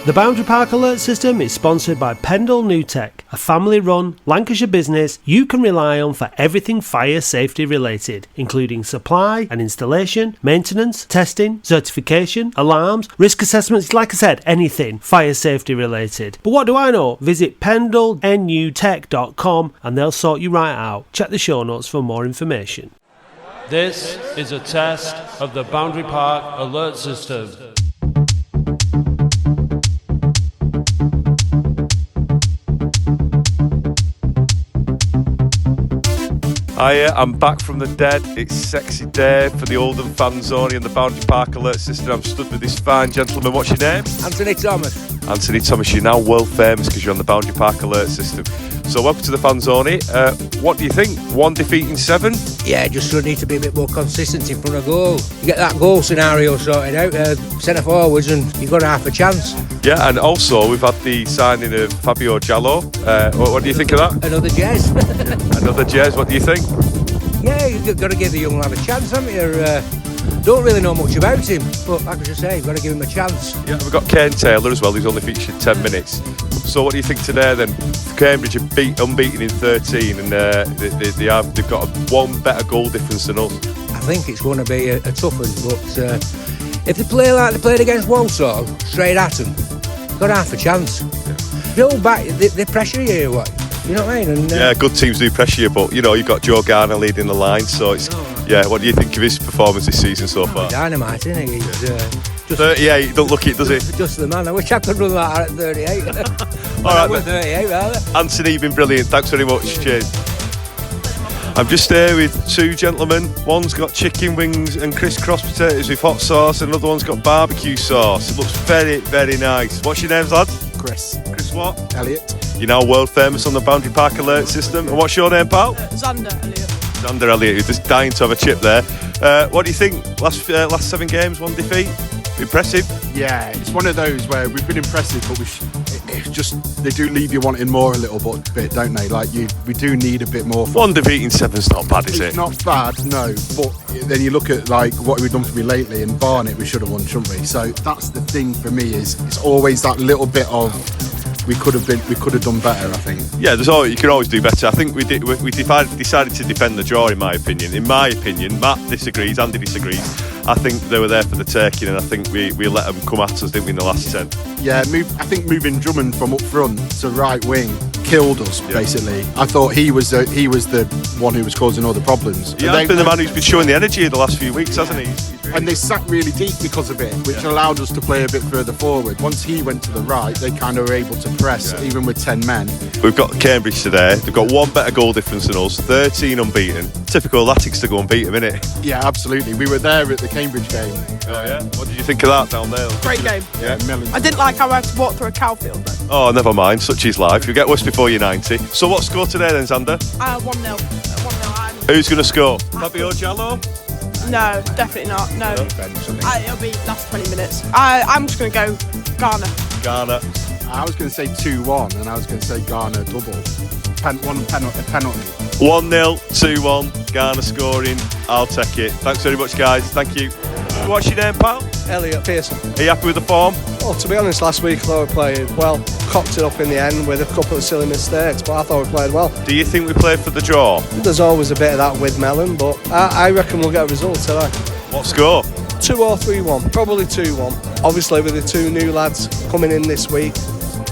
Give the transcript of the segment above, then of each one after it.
The Boundary Park Alert System is sponsored by Pendle New Tech, a family-run Lancashire business you can rely on for everything fire safety related, including supply and installation, maintenance, testing, certification, alarms, risk assessments, like I said, anything fire safety related. But what do I know? Visit pendlenewtech.com and they'll sort you right out. Check the show notes for more information. This is a test of the Boundary Park Alert System. I'm back from the dead. It's sexy day for the Oldham fan zone and the Boundary Park Alert System. I'm stood with this fine gentleman. What's your name? Anthony Thomas. Anthony Thomas, you're now world famous because you're on the Boundary Park Alert System. So welcome to the fan zone. What do you think? 1 defeat in 7? Yeah, just need to be a bit more consistent in front of goal. You get that goal scenario sorted out, centre forwards, and you've got half a chance. Yeah, and also we've had the signing of Fabio Giallo. What do you think of that? Another Jez. Another Jez, what do you think? Yeah, you've got to give the young lad a chance, haven't you? Don't really know much about him, but like I just say, you've got to give him a chance. Yeah, we've got Kane Taylor as well, who's only featured 10 minutes. So what do you think today then? Cambridge are unbeaten in 13 and they've got one better goal difference than us. I think it's going to be a tough one, but if they play like they played against Walsall, straight at them, got half a chance. Go back, they pressure you, what? You know what I mean? And, yeah, good teams do pressure you, but you know, you've got Joe Garner leading the line, so it's yeah. What do you think of his performance this season so far? Dynamite, isn't he? He's, just 38, he don't look it, does he? Just the man. I wish I could run that at 38. All right, then. 38, rather. Anthony, you've been brilliant. Thanks very much. Cheers. I'm just here with two gentlemen. One's got chicken wings and crisscross potatoes with hot sauce, and another one's got barbecue sauce. It looks very, very nice. What's your names, lads? Chris. Chris what? Elliot. You're now world famous on the Boundary Park Alert System. And what's your name, pal? Xander Elliot. Xander Elliot, you're just dying to have a chip there. What do you think? Last 7 games, 1 defeat? Impressive? Yeah, it's one of those where we've been impressive, but it's just they do leave you wanting more a little bit, don't they? Like we do need a bit more. 1 defeat in 7's not bad, is it? It's not bad, no. But then you look at like what we've done for me lately, and Barnet we should have won, shouldn't we? So that's the thing for me is it's always that little bit of. We could have done better, I think. Yeah, you can always do better. I think we decided to defend the draw. In my opinion, Matt disagrees, Andy disagrees. I think they were there for the taking, and I think we let them come at us, didn't we, in the last 10? Yeah, I think moving Drummond from up front to right wing killed us, basically. I thought he was the one who was causing all the problems. He has been the man who's been showing the energy the last few weeks, hasn't he? And they sat really deep because of it, which allowed us to play a bit further forward. Once he went to the right, they kind of were able to press, even with 10 men. We've got Cambridge today. They've got 1 better goal difference than us, 13 unbeaten. Typical Latics to go and beat them, innit? Yeah, absolutely. We were there at the Cambridge game. Oh, yeah? What did you think of that down there? Great game. Yeah. I didn't like how I had to walk through a cow field, though. Oh, never mind. Such is life. You get worse before you're 90. So what score today then, Xander? 1-0. 1-0. Who's going to score? Fabio Giallo? No, definitely not. No. It'll be last 20 minutes. I'm just going to go Garner. Garner. I was going to say 2-1, and I was going to say Garner double. One penalty. 1-0, 2-1, Garner scoring. I'll take it. Thanks very much, guys. Thank you. What's your name, pal? Elliot Pearson. Are you happy with the form? Well, to be honest, last week I thought we played well. Cocked it up in the end with a couple of silly mistakes, but I thought we played well. Do you think we played for the draw? There's always a bit of that with Mellon, but I reckon we'll get a result today. What score? 2 or 3-1, probably 2-1. Obviously with the 2 new lads coming in this week,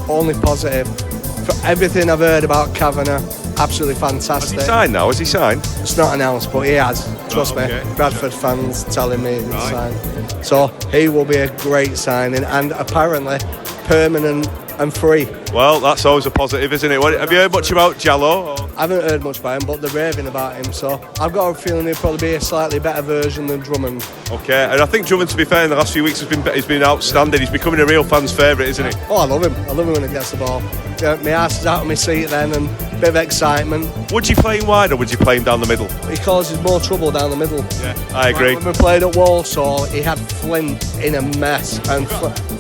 only positive. For everything I've heard about Kavanagh, absolutely fantastic. Has he signed now? Has he signed? It's not announced, but he has. Trust me. Bradford fans telling me he's signed. So he will be a great signing and apparently permanent and free. Well, that's always a positive, isn't it? Have you heard much about Giallo? I haven't heard much about him, but they're raving about him, so I've got a feeling he'll probably be a slightly better version than Drummond. Okay, and I think Drummond, to be fair, in the last few weeks he's been outstanding. He's becoming a real fan's favourite, isn't he? Oh, I love him. I love him when he gets the ball. Yeah, my arse is out of my seat then, and a bit of excitement. Would you play him wide or would you play him down the middle? He causes more trouble down the middle. Yeah, I agree. When we played at Walsall, he had Flint in a mess, and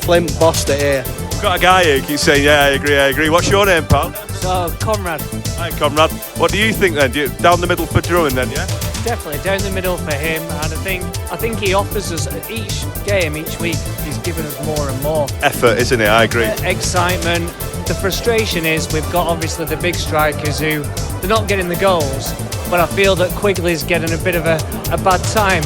Flint bossed it here. We've got a guy here who keeps saying, yeah, I agree. What's your name, pal? So, Conrad. Hi, Conrad. What do you think then? Down the middle for Drummond then, yeah? It's definitely down the middle for him, and I think he offers us each game, each week. He's given us more and more Effort, isn't it? I agree. Excitement. The frustration is we've got obviously the big strikers who they're not getting the goals, but I feel that Quigley's getting a bit of a bad time.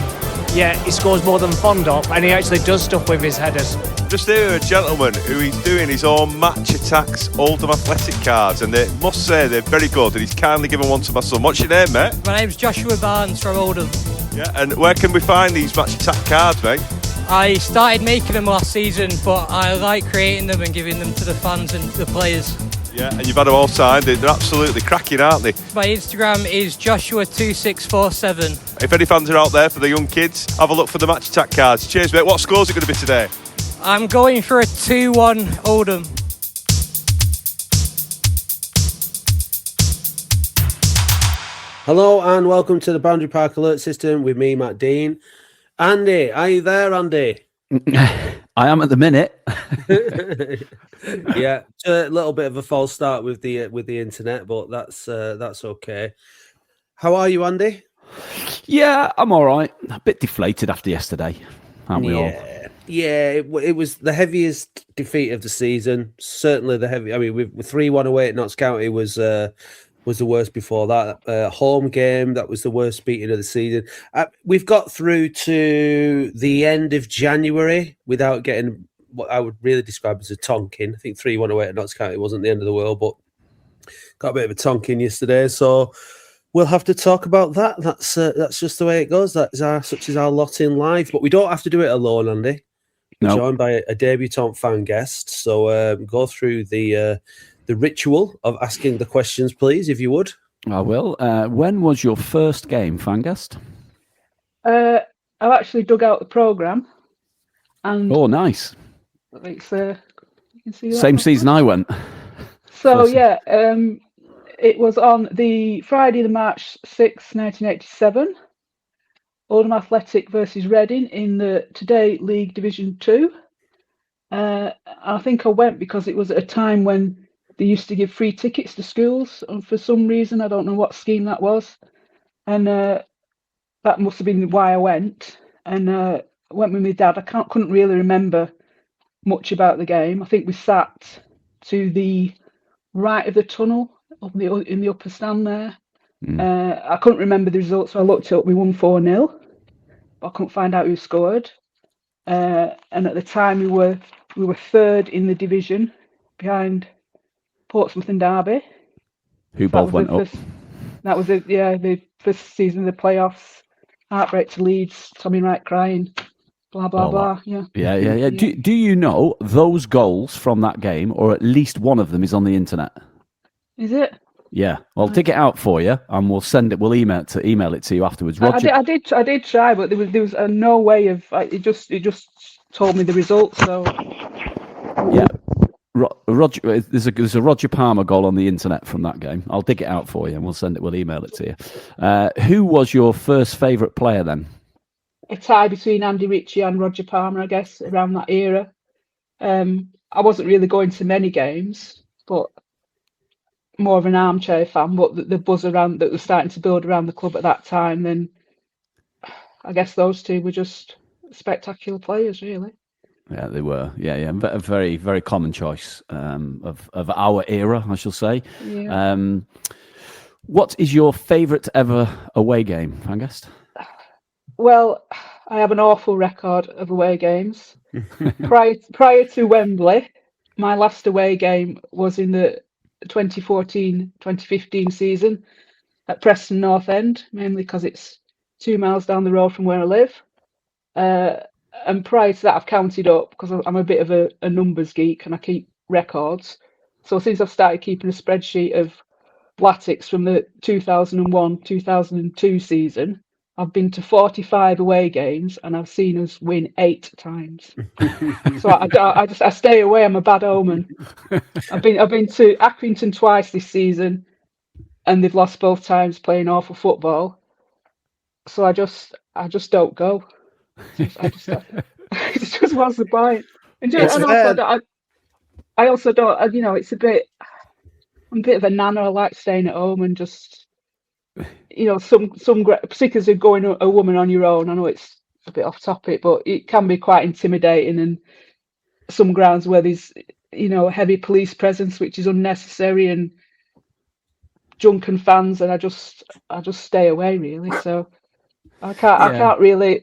Yeah, he scores more than Fondop, and he actually does stuff with his headers. Just here a gentleman who is doing his own match attacks Oldham Athletic cards, and they must say they're very good, and he's kindly given one to my son. What's your name, mate? My name's Joshua Barnes from Oldham. Yeah, and where can we find these match attack cards, mate? I started making them last season, but I like creating them and giving them to the fans and the players. Yeah, and you've had them all signed. They're absolutely cracking, aren't they? My Instagram is Joshua2647. If any fans are out there for the young kids, have a look for the match attack cards. Cheers, mate. What score's it going to be today? I'm going for a 2-1 Oldham. Hello and welcome to the Boundary Park Alert System with me, Matt Dean. Andy, are you there, Andy? I am at the minute. Yeah, a little bit of a false start with the internet, but that's okay. How are you, Andy? Yeah, I'm all right. A bit deflated after yesterday, aren't we all? Yeah, it was the heaviest defeat of the season. Certainly the heavy. I mean, with 3-1 away at Notts County was the worst before that. Home game, that was the worst beating of the season. We've got through to the end of January without getting what I would really describe as a tonking. I think 3-1 away at Notts County wasn't the end of the world, but got a bit of a tonking yesterday. So we'll have to talk about that. That's just the way it goes. Such is our lot in life. But we don't have to do it alone, Andy. We're joined by a debutant fan guest. So go through the ritual of asking the questions, please, if you would. I will. When was your first game, fan guest? I've actually dug out the programme. And oh, nice. It's, you can see that same season I went. So, yeah, it was on the Friday, the March 6th, 1987. Oldham Athletic versus Reading in the Today League Division 2. I think I went because it was at a time when they used to give free tickets to schools, and for some reason, I don't know what scheme that was. And that must have been why I went. And I went with my dad. I couldn't really remember much about the game. I think we sat to the right of the tunnel in the upper stand there. I couldn't remember the results, so I looked it up. We won 4-0, but I couldn't find out who scored. And at the time, we were third in the division, behind Portsmouth and Derby, who both went up. That was the first season of the playoffs. Heartbreak to Leeds. Tommy Wright crying. Blah blah blah. Yeah. Do you know those goals from that game, or at least one of them, is on the internet? Is it? Yeah, I'll dig it out for you, and we'll send it. We'll email it to you afterwards. Roger, I did try, but there was no way of. It just told me the results. So yeah, Roger. There's a Roger Palmer goal on the internet from that game. I'll dig it out for you, and we'll send it. We'll email it to you. Who was your first favourite player then? A tie between Andy Ritchie and Roger Palmer, I guess, around that era. I wasn't really going to many games, but more of an armchair fan, but the buzz around that was starting to build around the club at that time, then I guess those two were just spectacular players, really. Yeah, they were. Yeah. A very, very common choice of our era, I shall say. Yeah. What is your favourite ever away game, Fangast? Well, I have an awful record of away games. Prior to Wembley, my last away game was in the 2014-2015 season at Preston North End, mainly because it's 2 miles down the road from where I live. And prior to that, I've counted up because I'm a bit of a numbers geek and I keep records. So since I've started keeping a spreadsheet of Latics from the 2001-2002 season, I've been to 45 away games and I've seen us win 8 times. So I stay away. I'm a bad omen. I've been to Accrington twice this season, and they've lost both times playing awful football. So I just don't go. It just what's the point? I also don't. It's a bit. I'm a bit of a nana. I like staying at home and just some particularly as going a woman on your own. I know it's a bit off topic, but it can be quite intimidating, and some grounds where there's a heavy police presence, which is unnecessary, and drunken fans, and I just stay away really. So I can't really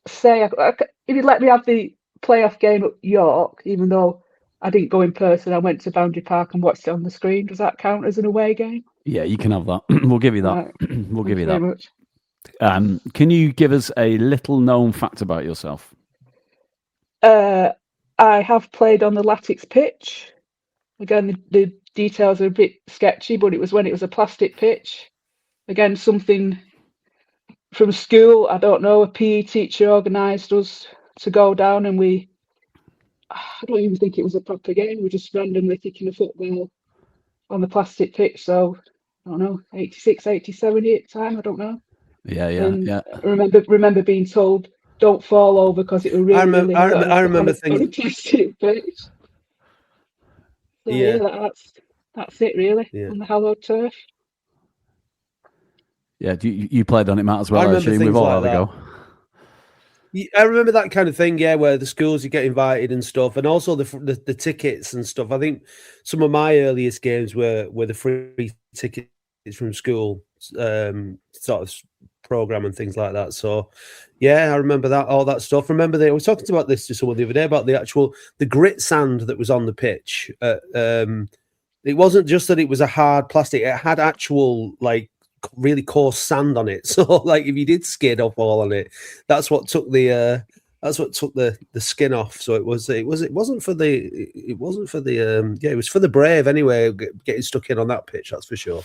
say if you'd let me have the playoff game at York, even though I didn't go in person, I went to Boundary Park and watched it on the screen. Does that count as an away game? Yeah, you can have that. We'll give you that. Right. We'll give you Thank that. very much. Can you give us a little known fact about yourself? I have played on the Latics pitch. Again, the details are a bit sketchy, but it was when it was a plastic pitch. Again, something from school, I don't know, a PE teacher organised us to go down, and I don't even think it was a proper game. We just randomly kicking a football on the plastic pitch. So, I don't know, 86, 87 at the time, I don't know. Yeah. I remember being told, don't fall over because it was really I remember on a plastic pitch. So, that's it really, on the hallowed turf. Yeah, you played on it, Matt, as well, I assume, we've all had a go. I remember that kind of thing, where the schools you get invited and stuff, and also the tickets and stuff. I think some of my earliest games were the free tickets from school, sort of program and things like that. So, I remember all that stuff. Remember I was talking about this to someone the other day about the grit sand that was on the pitch. It wasn't just that it was a hard plastic; it had actual really coarse sand on it. So if you did skid or fall on it, that's what took the skin off. So it was for the brave anyway, getting stuck in on that pitch, that's for sure.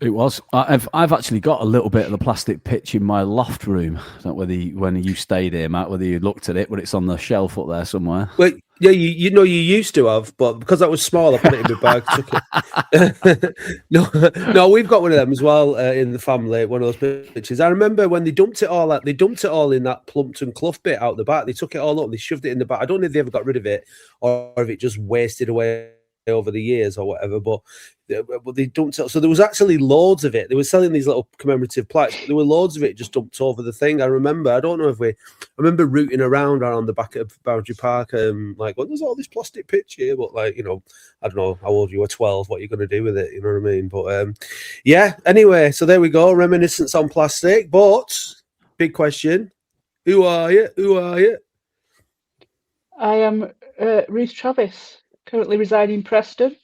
It was. I've actually got a little bit of the plastic pitch in my loft room. I don't know whether when you stayed here, Matt, whether you looked at it, but it's on the shelf up there somewhere. Well, yeah, you used to have, but because that was small, I put it in my bag, took it. No, we've got one of them as well in the family. One of those pitches. I remember when they dumped it all in that Plumpton Clough bit out the back. They took it all up, and they shoved it in the back. I don't know if they ever got rid of it or if it just wasted away over the years or whatever, but they dumped it. So there was actually loads of it. They were selling these little commemorative plaques, but there were loads of it just dumped over the thing. I don't know if I remember rooting around the back of Boundary Park, well, there's all this plastic pitch here, but I don't know how old you were, 12, what are you going to do with it? You know what I mean? But anyway, so there we go, reminiscence on plastic. But big question, who are you? I am Ruth Travis, currently residing in Preston.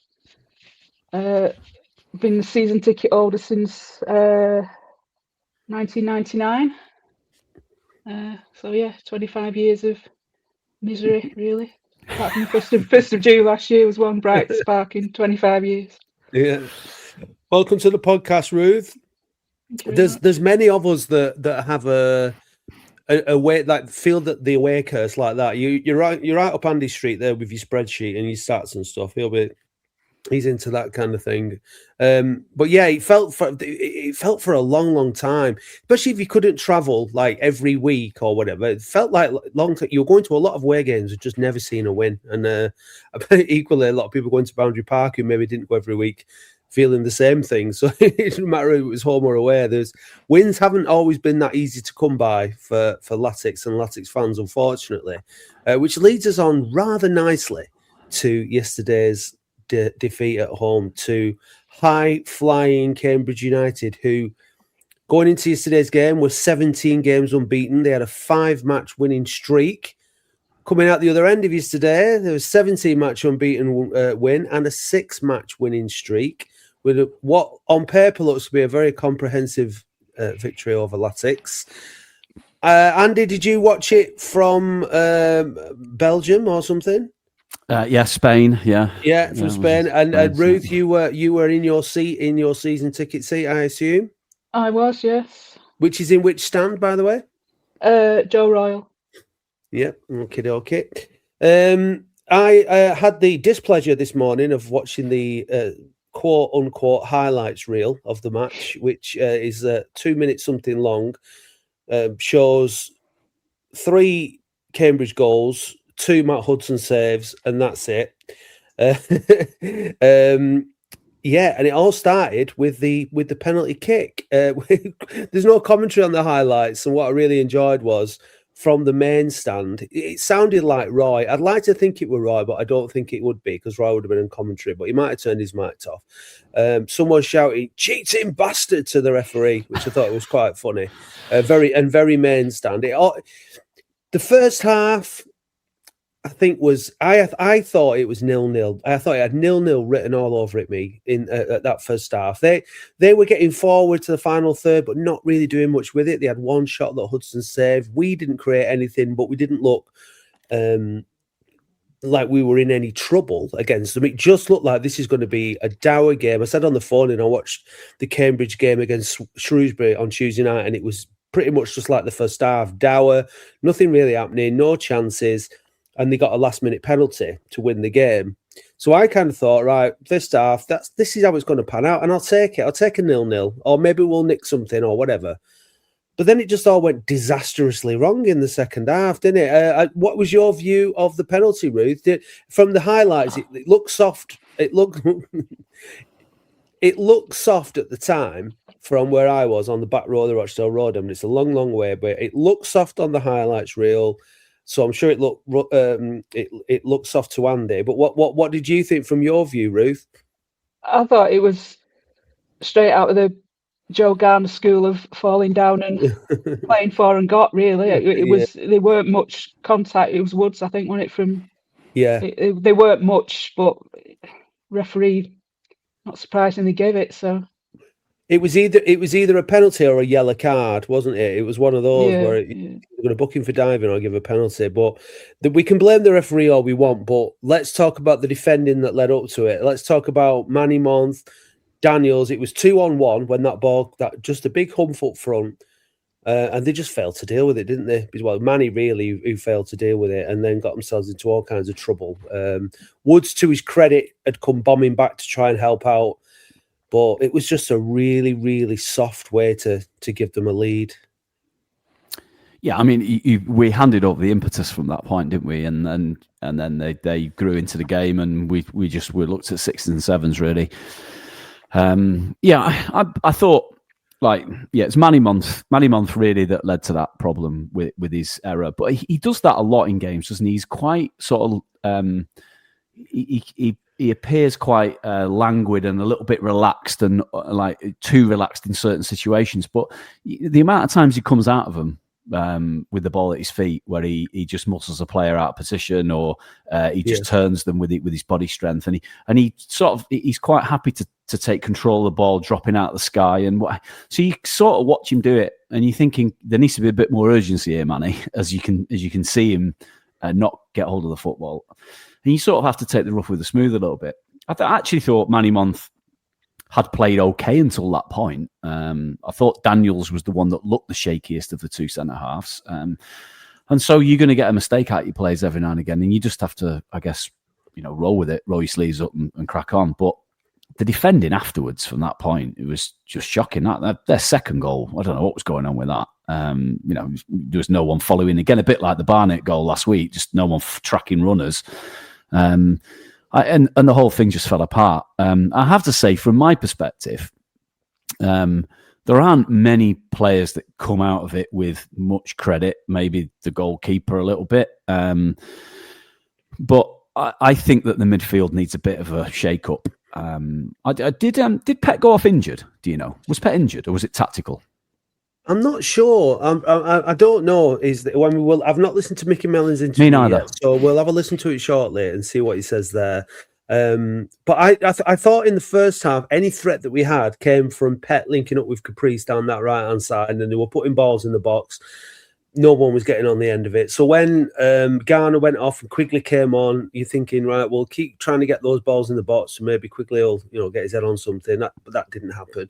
Been a season ticket holder since 1999. 25 years of misery, really. Apart from the 1st of June last year was one bright spark in 25 years. Yeah. Welcome to the podcast, Ruth. There's many of us that have a way, feel that the away curse like that. You're right up Andy Street there with your spreadsheet and your stats and stuff. He's into that kind of thing. But yeah, it felt for a long time, especially if you couldn't travel every week or whatever. It felt like long time. You were going to a lot of away games and just never seen a win. And equally, a lot of people going to Boundary Park who maybe didn't go every week, feeling the same thing. So it didn't matter if it was home or away. Wins haven't always been that easy to come by for Latics and Latics fans, unfortunately, which leads us on rather nicely to yesterday's defeat at home to high-flying Cambridge United, who, going into yesterday's game, were 17 games unbeaten. They had a 5-match winning streak. Coming out the other end of yesterday, there was a 17-match unbeaten win and a 6-match winning streak, with what on paper looks to be a very comprehensive victory over Latics. Andy, did you watch it from Belgium or something? Spain. Yeah, from Spain. And Ruth, you were in your season ticket seat, I assume. I was, yes. Which is in which stand, by the way? Joe Royal. Yep. Okay. I had the displeasure this morning of watching the quote unquote highlights reel of the match, which is 2 minutes something long. Shows 3 Cambridge goals, 2 Matt Hudson saves, and that's it. Yeah, and it all started with the penalty kick. There's no commentary on the highlights, and what I really enjoyed was from the main stand. It sounded like Roy. I'd like to think it were Roy, but I don't think it would be because Roy would have been in commentary. But he might have turned his mic off. Someone shouting "cheating bastard" to the referee, which I thought was quite funny. Very main stand. The first half, I think I thought it was 0-0. I thought it had 0-0 written all over it. At that first half, they were getting forward to the final third, but not really doing much with it. They had one shot that Hudson saved. We didn't create anything, but we didn't look like we were in any trouble against them. It just looked like this is going to be a dour game. I said on the phone, and I watched the Cambridge game against Shrewsbury on Tuesday night, and it was pretty much just like the first half, dour, nothing really happening, no chances. And they got a last-minute penalty to win the game. So I kind of thought, right, first half, this is how it's going to pan out, and I'll take it. I'll take a 0-0, or maybe we'll nick something or whatever. But then it just all went disastrously wrong in the second half, didn't it? What was your view of the penalty, Ruth? From the highlights, it looked soft. It looked soft at the time from where I was on the back row of the Rochdale Road. I mean, it's a long, long way, but it looked soft on the highlights reel. So I'm sure it looked soft to Andy. But what did you think from your view, Ruth? I thought it was straight out of the Joe Garner school of falling down and playing for and got. Really, it was. They weren't much contact. It was Woods, I think, wasn't it? From they weren't much, but referee, not surprisingly, gave it. So. It was either a penalty or a yellow card, wasn't it? It was one of those where you're going to book him for diving or give a penalty. But we can blame the referee all we want, but let's talk about the defending that led up to it. Let's talk about Manny Month, Daniels. It was 2-on-1 when that ball, that just a big hump up front, and they just failed to deal with it, didn't they? Well, Manny really who failed to deal with it and then got themselves into all kinds of trouble. Woods, to his credit, had come bombing back to try and help out. But it was just a really, really soft way to give them a lead. Yeah, I mean, we handed over the impetus from that point, didn't we? And then they grew into the game, and we looked at 6s and 7s really. I thought it's Manny Month really that led to that problem with his error. But he does that a lot in games, doesn't he? He's quite sort of he appears quite languid and a little bit relaxed and too relaxed in certain situations. But the amount of times he comes out of them with the ball at his feet, where he just muscles a player out of position, or he just turns them with his body strength, and he's quite happy to take control of the ball, dropping out of the sky, so you sort of watch him do it, and you're thinking there needs to be a bit more urgency here, Manny, as you can see him not get hold of the football. And you sort of have to take the rough with the smooth a little bit. I actually thought Manny Month had played okay until that point. I thought Daniels was the one that looked the shakiest of the two centre-halves. And so you're going to get a mistake out of your players every now and again, and you just have to, I guess, roll with it, roll your sleeves up and crack on. But the defending afterwards from that point, it was just shocking. Their second goal, I don't know what was going on with that. There was no one following. Again, a bit like the Barnett goal last week, just no one tracking runners. And the whole thing just fell apart. I have to say, from my perspective, there aren't many players that come out of it with much credit. Maybe the goalkeeper a little bit, but I think that the midfield needs a bit of a shake-up. Did Pet go off injured? Do you know? Was Pet injured, or was it tactical? I'm not sure. I don't know. I've not listened to Mickey Mellon's interview. Me neither. Yet, so we'll have a listen to it shortly and see what he says there. But I thought in the first half, any threat that we had came from Pet linking up with Caprice down that right hand side, and then they were putting balls in the box. No one was getting on the end of it. So when Garner went off and Quigley came on, you're thinking, right, we'll keep trying to get those balls in the box, and maybe Quigley will, get his head on something. But that didn't happen.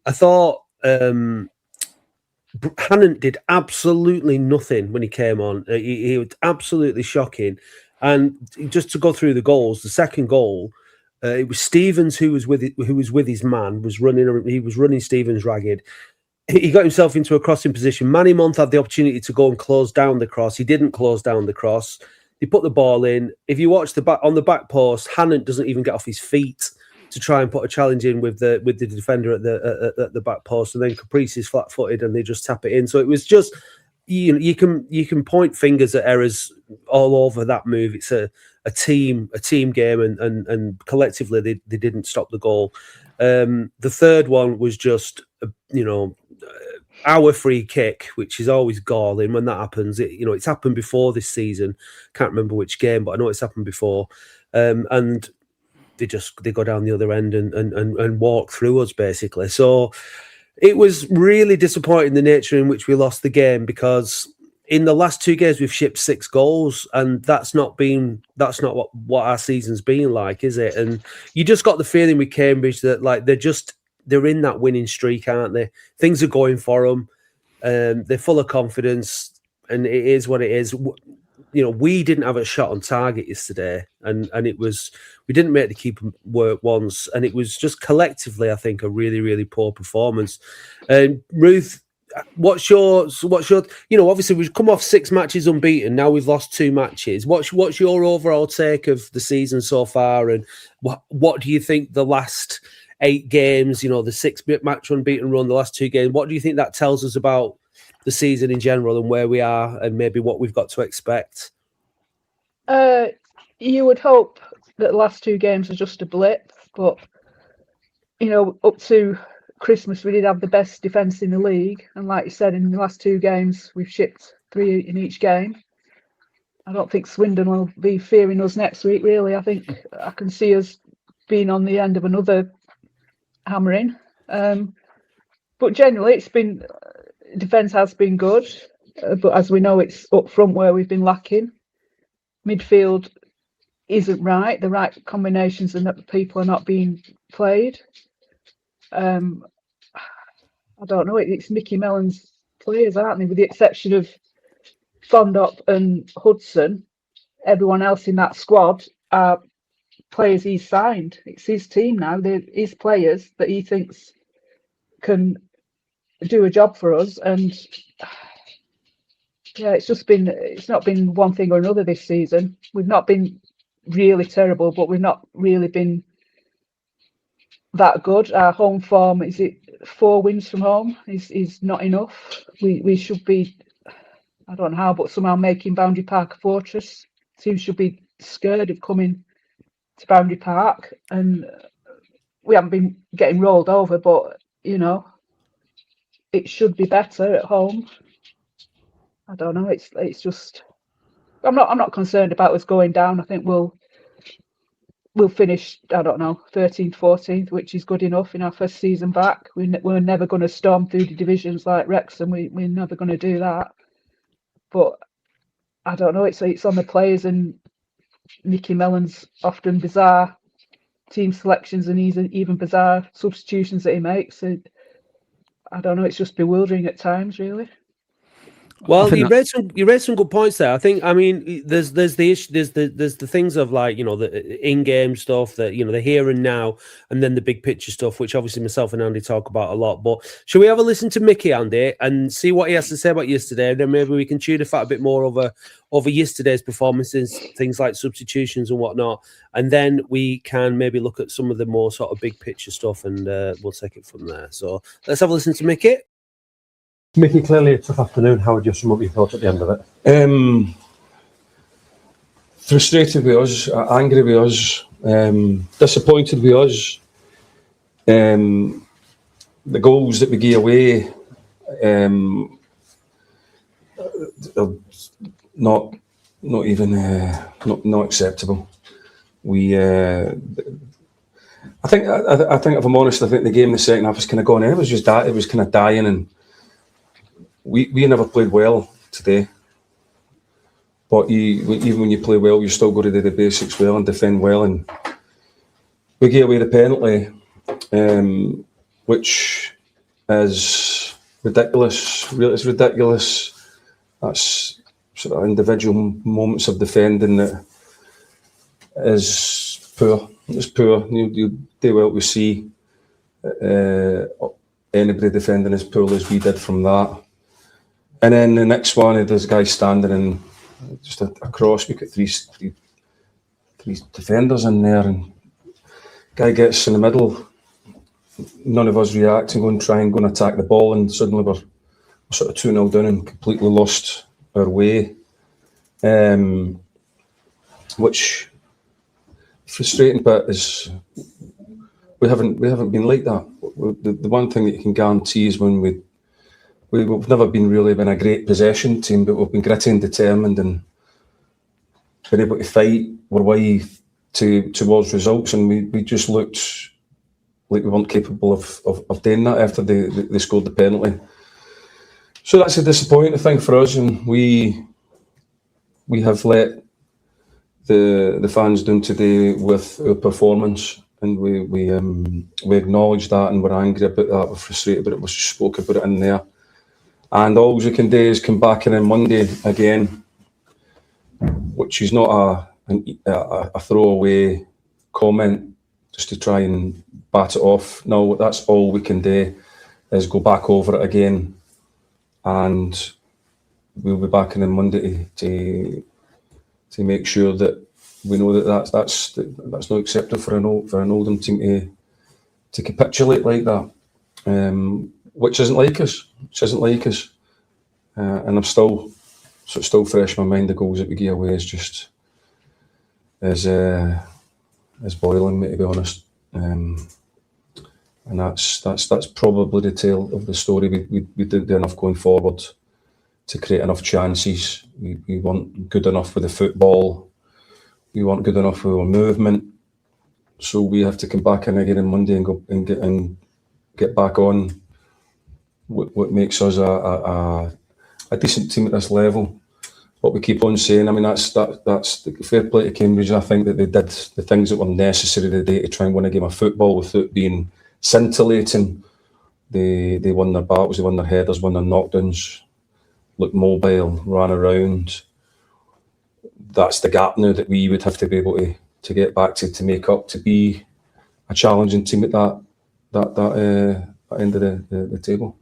I thought Hannant did absolutely nothing when he came on. He was absolutely shocking. And just to go through the goals, the second goal, it was Stevens who was with his man, he was running Stevens ragged. He got himself into a crossing position. Manny Month had the opportunity to go and close down the cross. He didn't close down the cross. He put the ball in. If you watch on the back post, Hannant doesn't even get off his feet to try and put a challenge in with the defender at the back post, and then Caprice is flat-footed and they just tap it in. So it was just, you can point fingers at errors all over that move. It's a team game, and collectively they didn't stop the goal. The third one was just our free kick, which is always galling when that happens. It's happened before this season. Can't remember which game, but I know it's happened before. And they go down the other end and walk through us, basically. So it was really disappointing, the nature in which we lost the game, because in the last 2 games we've shipped 6 goals, and that's not what our season's been like, is it? And you just got the feeling with Cambridge that like they're in that winning streak, aren't they? Things are going for them. They're full of confidence, and it is what it is. We didn't have a shot on target yesterday, and we didn't make the keeper work once, and it was just collectively, I think, a really, really poor performance. Ruth, what's your obviously we've come off 6 matches unbeaten. Now we've lost 2 matches. What's your overall take of the season so far, and what do you think the last 8 games, the 6 match unbeaten run, the last 2 games, what do you think that tells us about the season in general and where we are and maybe what we've got to expect? You would hope that the last 2 games are just a blip, but up to Christmas we did have the best defence in the league, and like you said, in the last 2 games we've shipped 3 in each game. I don't think Swindon will be fearing us next week, really. I think I can see us being on the end of another hammering, but generally it's been, defence has been good, but as we know, it's up front where we've been lacking. Midfield isn't right, the right combinations and that people are not being played. I don't know, it's Mickey Mellon's players, aren't they? With the exception of Fondop and Hudson, everyone else in that squad are players he's signed. It's his team now. They're his players that he thinks can do a job for us. And yeah, it's not been one thing or another this season. We've not been really terrible, but we've not really been that good. Our home form, is it 4 wins from home, is not enough. We should be, I don't know how, but somehow making Boundary Park a fortress. Teams should be scared of coming to Boundary Park, and we haven't been getting rolled over, but it should be better at home. I don't know, it's just, I'm not concerned about us going down. I think we'll finish, I don't know, 13th, 14th, which is good enough in our first season back. We're never going to storm through the divisions like Wrexham. We're never going to do that. But I don't know, it's on the players and Mickey Mellon's often bizarre team selections and even bizarre substitutions that he makes. I don't know, it's just bewildering at times, really. Well, you raised some good points there. I mean, there's the issue, there's the things of like, the in-game stuff, that the here and now, and then the big picture stuff, which obviously myself and Andy talk about a lot. But shall we have a listen to Mickey, Andy, and see what he has to say about yesterday? And then maybe we can tune the fat a bit more over yesterday's performances, things like substitutions and whatnot, and then we can maybe look at some of the more sort of big picture stuff, and we'll take it from there. So let's have a listen to Mickey. Mickey, clearly a tough afternoon. How would you sum up your thoughts at the end of it? Frustrated with us, angry with us, disappointed with us. The goals that we gave away, not acceptable. I think if I'm honest, I think the game in the second half was kind of gone in. It was just that, it was kind of dying, and we never played well today. But even when you play well, you still got to do the basics well and defend well. And we gave away the penalty, which is ridiculous. Really, it's ridiculous. That's sort of individual moments of defending that is poor. It's poor. You do well to see anybody defending as poorly as we did from that. And then the next one, there's guys standing and just across. We got three defenders in there, and guy gets in the middle, none of us react and go and try and go and attack the ball, and suddenly we're sort of 2-0 down and completely lost our way. Which frustrating bit is we haven't been like that. The one thing that you can guarantee is when we've never been a great possession team, but we've been gritty and determined and been able to fight our way towards results, and we just looked like we weren't capable of doing that after they scored the penalty. So that's a disappointing thing for us, and we have let the fans down today with our performance, and we acknowledge that, and we're angry about that, we're frustrated about it, we spoke about it in there. And all we can do is come back in on Monday again, which is not a throwaway comment just to try and bat it off. No, that's all we can do is go back over it again, and we'll be back in on Monday to make sure that we know that that's not acceptable for an Oldham team to capitulate like that, which isn't like us. And I'm still fresh in my mind. The goals that we give away is just is boiling me, to be honest. And that's probably the tale of the story. We didn't do enough going forward to create enough chances. We weren't good enough with the football. We weren't good enough with our movement. So we have to come back in again on Monday and go and get back on what makes us a decent team at this level. What we keep on saying, I mean, that's the fair play to Cambridge. I think that they did the things that were necessary today to try and win a game of football without being scintillating. They won their battles, they won their headers, won their knockdowns, looked mobile, ran around. That's the gap now that we would have to be able to get back to make up, to be a challenging team at that end of the table.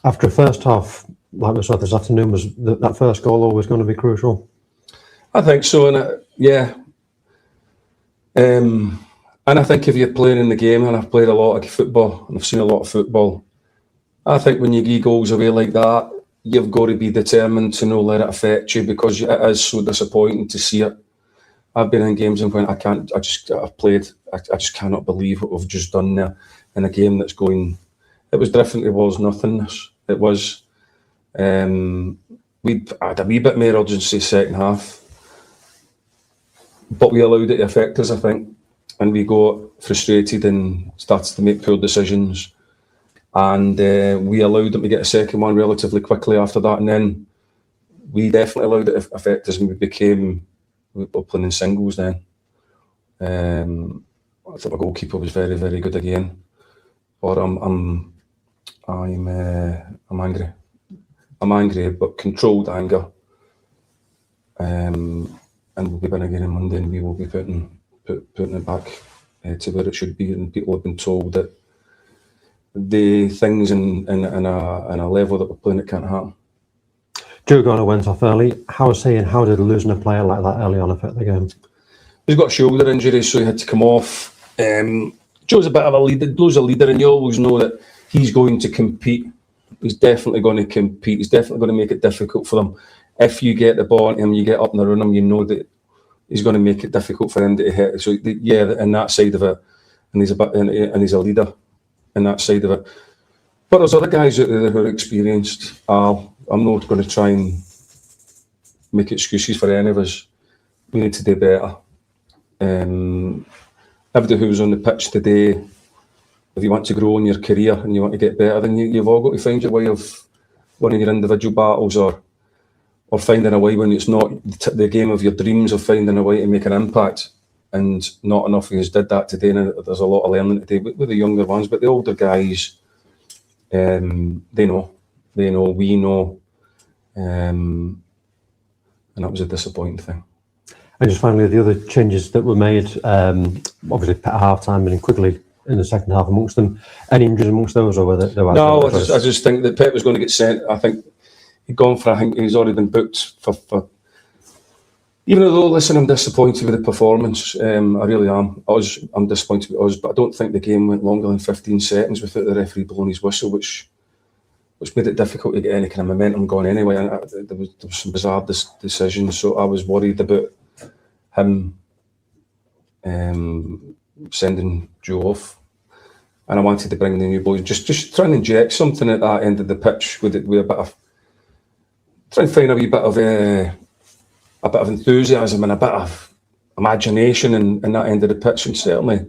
After a first half, like we saw this afternoon, was that first goal always going to be crucial? I think so, and yeah. And I think if you're playing in the game, and I've played a lot of football, and I've seen a lot of football, I think when you give goals away like that, you've got to be determined to not let it affect you, because it is so disappointing to see it. I've been in games and when I just cannot believe what we've just done there in a game that's going. It was different. It was nothingness. It was. We had a wee bit more urgency second half, but we allowed it to affect us, I think, and we got frustrated and started to make poor decisions, and we allowed them to get a second one relatively quickly after that, and then we definitely allowed it to affect us, and we were playing in singles then. I thought my goalkeeper was very, very good again, but I'm angry. I'm angry, but controlled anger. And we'll be back again on Monday, and we will be putting it back to where it should be. And people have been told that the things in a level that we're playing it can't happen. Joe Garner went off early. How did losing a player like that early on affect the game? He's got a shoulder injury, so he had to come off. Joe's a bit of a leader. Joe's a leader, and you always know that he's going to compete. He's definitely going to compete. He's definitely going to make it difficult for them. If you get the ball on him, you get up and around him, you know that he's going to make it difficult for him to hit. So yeah, and that side of it, and he's a leader in that side of it. But there's other guys out there who are experienced. I'm not going to try and make excuses for any of us. We need to do better. Everybody who's on the pitch today, if you want to grow in your career and you want to get better, then you've all got to find your way of winning your individual battles, or finding a way when it's not the game of your dreams, of finding a way to make an impact. And not enough of us did that today, and there's a lot of learning today with the younger ones. But the older guys, they know, we know, and that was a disappointing thing. And just finally, the other changes that were made, obviously at half-time and Quigley in the second half amongst them. Any injuries amongst those, or were there? No, I just think that Pep was going to get sent. I think he's already been booked for Even though, listen, I'm disappointed with the performance. I really am. I'm disappointed with us, but I don't think the game went longer than 15 seconds without the referee blowing his whistle, which made it difficult to get any kind of momentum going anyway. And there was some bizarre decisions, so I was worried about him sending Joe off. And I wanted to bring the new boys, just try and inject something at that end of the pitch with a bit of, try and find a wee bit of enthusiasm and a bit of imagination in that end of the pitch. And certainly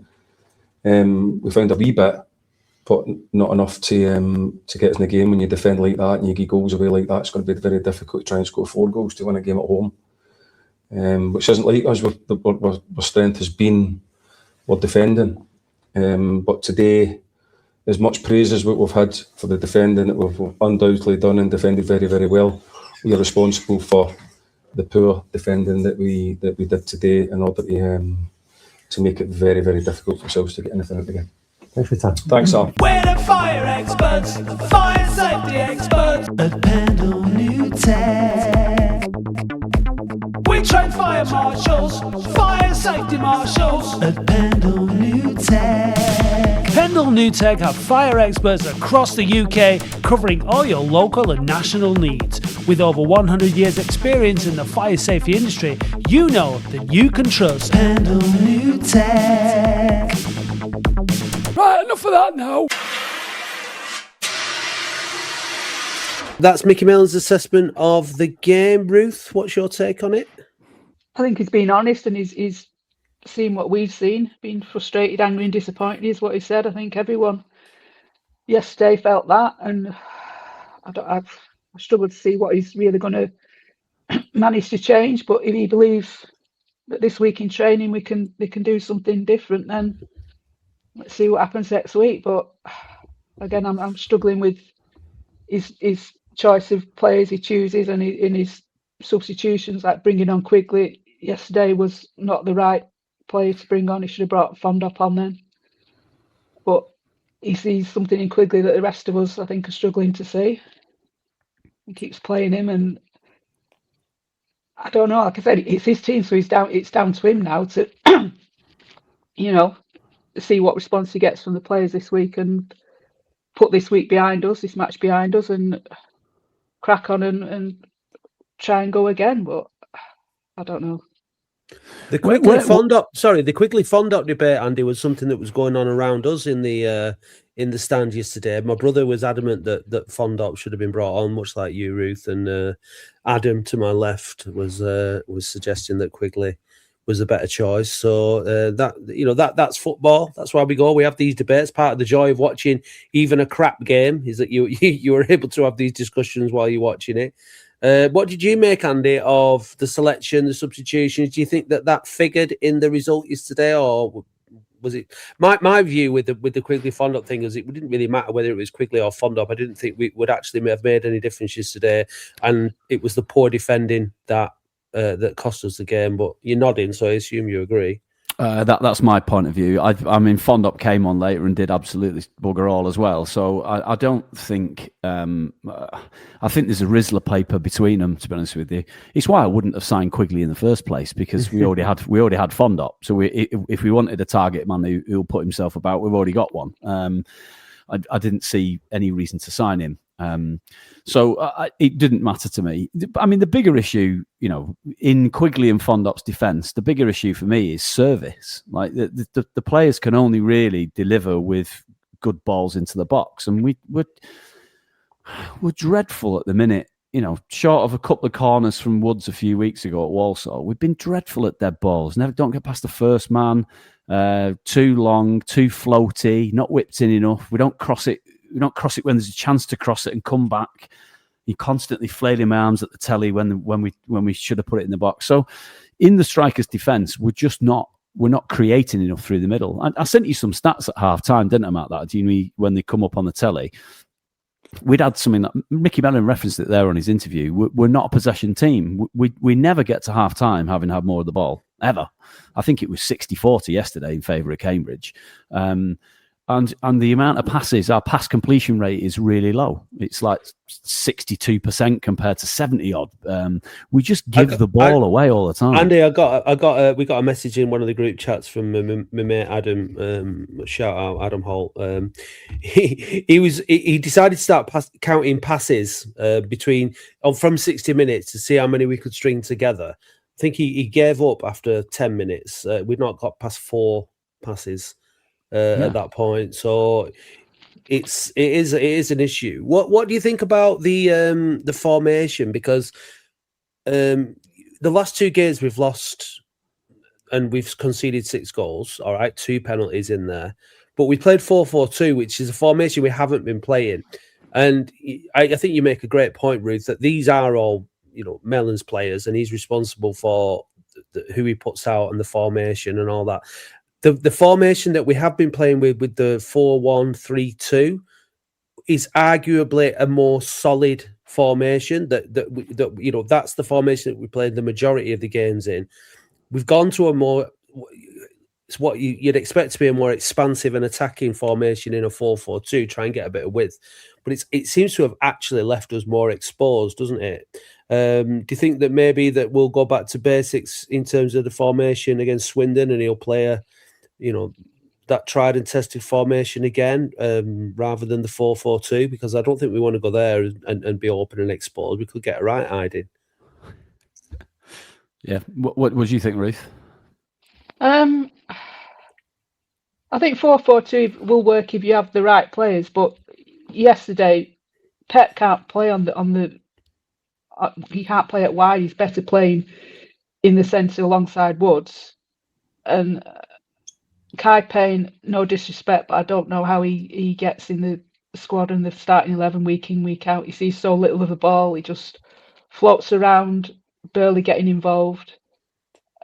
we found a wee bit, but not enough to get us in the game. When you defend like that and you get goals away like that, it's going to be very difficult to try and score 4 goals to win a game at home. Which isn't like us. Our strength has been we're defending. But today, as much praise as what we've had for the defending that we've undoubtedly done and defended very, very well, we are responsible for the poor defending that we did today in order to make it very, very difficult for ourselves to get anything out of the game. Thanks for your time. Thanks, Al. We're the fire experts, fire safety experts at Pendle New Tech. We train fire marshals, fire safety marshals at Pendle New Tech. Pendle New Tech have fire experts across the UK covering all your local and national needs. With over 100 years experience in the fire safety industry, you know that you can trust Pendle New Tech. Right, enough of that now. That's Mickey Mellon's assessment of the game. Ruth, what's your take on it? I think he's been honest and he's seen what we've seen, been frustrated, angry and disappointed is what he said. I think everyone yesterday felt that, and I struggle to see what he's really going to manage to change. But if he believes that this week in training they can do something different, then let's see what happens next week. But again, I'm struggling with his choice of players he chooses and in his substitutions, like bringing on Quigley yesterday was not the right player to bring on. He should have brought Fondop on then. But he sees something in Quigley that the rest of us, I think, are struggling to see. He keeps playing him, and I don't know. Like I said, it's his team, so it's down to him now to, see what response he gets from the players this week and put this week behind us, this match behind us, and crack on and try and go again. But I don't know. The Quigley Fondop debate, Andy, was something that was going on around us in the stand yesterday. My brother was adamant that Fondop should have been brought on, much like you, Ruth, and Adam to my left was suggesting that Quigley was a better choice. So that's football. That's why we go. We have these debates. Part of the joy of watching even a crap game is that you are able to have these discussions while you're watching it. What did you make, Andy, of the selection, the substitutions? Do you think that figured in the result yesterday, or was it my view with the Quigley Fondop thing is it didn't really matter whether it was Quigley or Fondop. I didn't think we would actually have made any difference yesterday, and it was the poor defending that cost us the game. But you're nodding, so I assume you agree. That's my point of view. I mean, Fondop came on later and did absolutely bugger all as well. So I don't think. I think there's a Rizzler paper between them. To be honest with you, it's why I wouldn't have signed Quigley in the first place, because we already had Fondop. So if we wanted a target man who'll put himself about, we've already got one. I didn't see any reason to sign him. So it didn't matter to me. I mean, the bigger issue, in Quigley and Fondop's defence, the bigger issue for me is service. Like the players can only really deliver with good balls into the box, and we're dreadful at the minute. Short of a couple of corners from Woods a few weeks ago at Walsall, we've been dreadful at dead balls. Don't get past the first man. Too long, too floaty, not whipped in enough. We don't cross it. We don't cross it when there's a chance to cross it and come back. You're constantly flailing my arms at the telly when we should have put it in the box. So, in the strikers' defence, we're not creating enough through the middle. I sent you some stats at half time, didn't I, about that? When they come up on the telly, we'd had something that Mickey Mellon referenced it there on his interview. We're not a possession team. We never get to half time having had more of the ball ever. I think it was 60-40 yesterday in favour of Cambridge. and the amount of passes, our pass completion rate is really low. It's like 62% compared to 70 odd. We just give the ball away all the time. Andy, we got a message in one of the group chats from my mate Adam. Shout out Adam Holt. He decided to start counting passes from 60 minutes to see how many we could string together. I think he gave up after 10 minutes. We'd not got past 4 passes. At that point, so it is an issue. What do you think about the formation? Because the last 2 games we've lost and we've conceded 6 goals. All right, 2 penalties in there, but we played 4-4-2, which is a formation we haven't been playing. And I think you make a great point, Ruth, that these are all Mellon's players, and he's responsible for who he puts out and the formation and all that. The formation that we have been playing with the 4-1-3-2 is arguably a more solid formation. That's the formation that we played the majority of the games in. We've gone to it's what you'd expect to be a more expansive and attacking formation in a 4-4-2, try and get a bit of width. But it seems to have actually left us more exposed, doesn't it? Do you think that maybe that we'll go back to basics in terms of the formation against Swindon, and he'll play that tried and tested formation again, rather than the 4-4-2? Because I don't think we want to go there and be open and exposed. We could get a right hiding. Yeah. What do you think, Ruth? I think 4-4-2 will work if you have the right players. But yesterday, Pep can't play he can't play at wide. He's better playing in the centre alongside Woods. And Kai Payne, no disrespect, but I don't know how he gets in the squad and the starting 11 week in, week out. He sees so little of the ball. He just floats around, barely getting involved.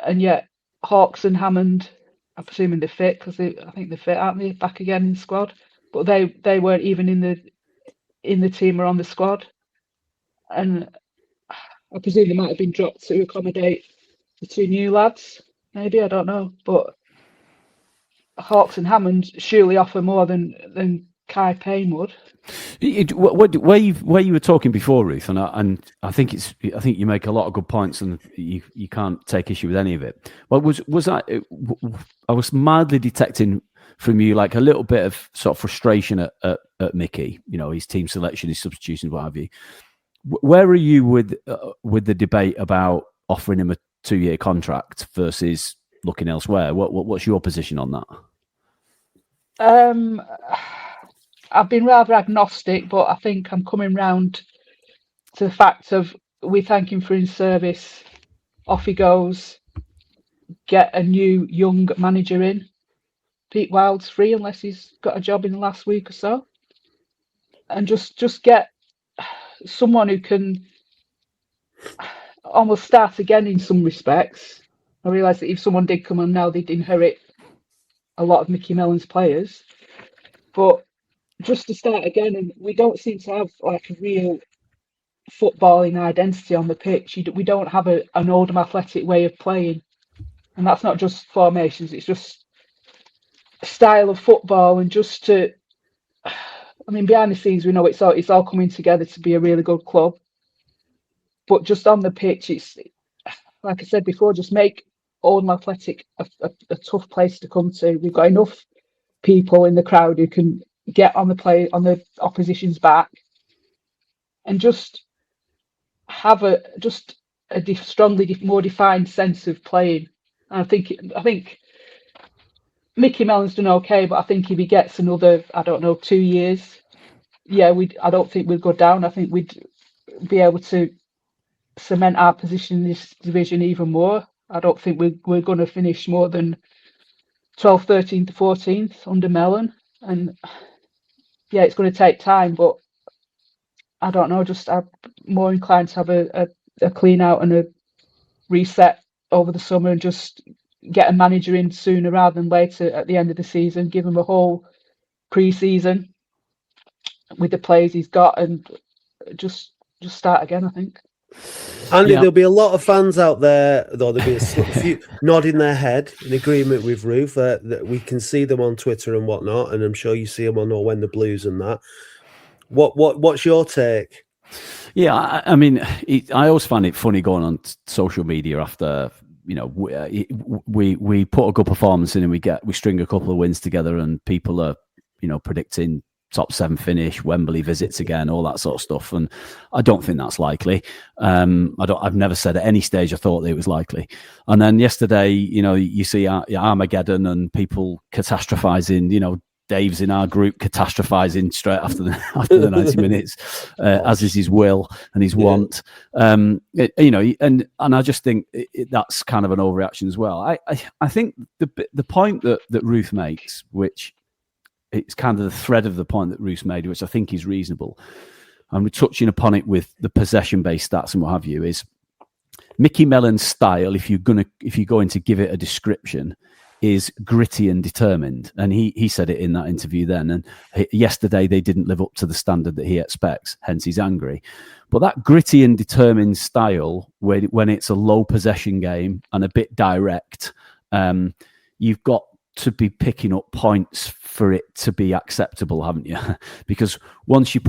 And yet Hawks and Hammond, I'm presuming they're fit, because I think they're fit, aren't they? Back again in the squad. But they weren't even in the team or on the squad. And I presume they might have been dropped to accommodate the 2 new lads. Maybe, I don't know. But Hawks and Hammond surely offer more than Kai Payne would. Where you were talking before, Ruth, and I think you make a lot of good points, and you can't take issue with any of it. Well, I was mildly detecting from you like a little bit of sort of frustration at Mickey, his team selection, his substitutions, what have you. Where are you with the debate about offering him a 2-year contract versus looking elsewhere? What's your position on that? I've been rather agnostic, but I think I'm coming round to the fact of we thank him for his service. Off he goes. Get a new young manager in. Pete Wild's free unless he's got a job in the last week or so, and just get someone who can almost start again in some respects. I realise that if someone did come on now, they'd inherit a lot of Mickey Mellon's players, but just to start again, and we don't seem to have like a real footballing identity on the pitch. We don't have an Oldham athletic way of playing, and that's not just formations, it's just style of football. And just to, I mean, behind the scenes, we know it's all coming together to be a really good club, but just on the pitch, it's like I said before, just make Oldham Athletic a tough place to come to. We've got enough people in the crowd who can get on the opposition's back, and just have a strongly more defined sense of playing. And I think Mickey Mellon's done okay, but I think if he gets another, 2 years, I don't think we'd go down. I think we'd be able to cement our position in this division even more. I don't think we're going to finish more than 12th, 13th, 14th under Mellon. And it's going to take time, but I don't know, I'm more inclined to have a clean out and a reset over the summer, and just get a manager in sooner rather than later at the end of the season, give him a whole pre-season with the players he's got, and just start again, I think. Andy, Yeah. there'll be a lot of fans out there, though there'll be a few nodding their head in agreement with Ruth. That we can see them on Twitter and whatnot, and I'm sure you see them on Or When the Blues and that. What's your take? Yeah, I mean, I always find it funny going on social media after, you know, we put a good performance in and we string a couple of wins together, and people are, you know, predicting top 7 finish, Wembley visits again, all that sort of stuff. And I don't think that's likely. I've never said at any stage I thought it was likely. And then yesterday, you know, you see Armageddon and people catastrophizing, you know, Dave's in our group catastrophizing straight after the 90 minutes, as is his will and his want. You know, and I just think that's kind of an overreaction as well. I think the point that Ruth makes, which it's kind of the thread of the point that Ruth made, which I think is reasonable, and we're touching upon it with the possession-based stats and what have you, is Mickey Mellon's style, if you're going to give it a description, is gritty and determined. And he said it in that interview then. And yesterday they didn't live up to the standard that he expects, hence he's angry. But that gritty and determined style, when it's a low possession game and a bit direct, you've got to be picking up points for it to be acceptable, haven't you? Because once you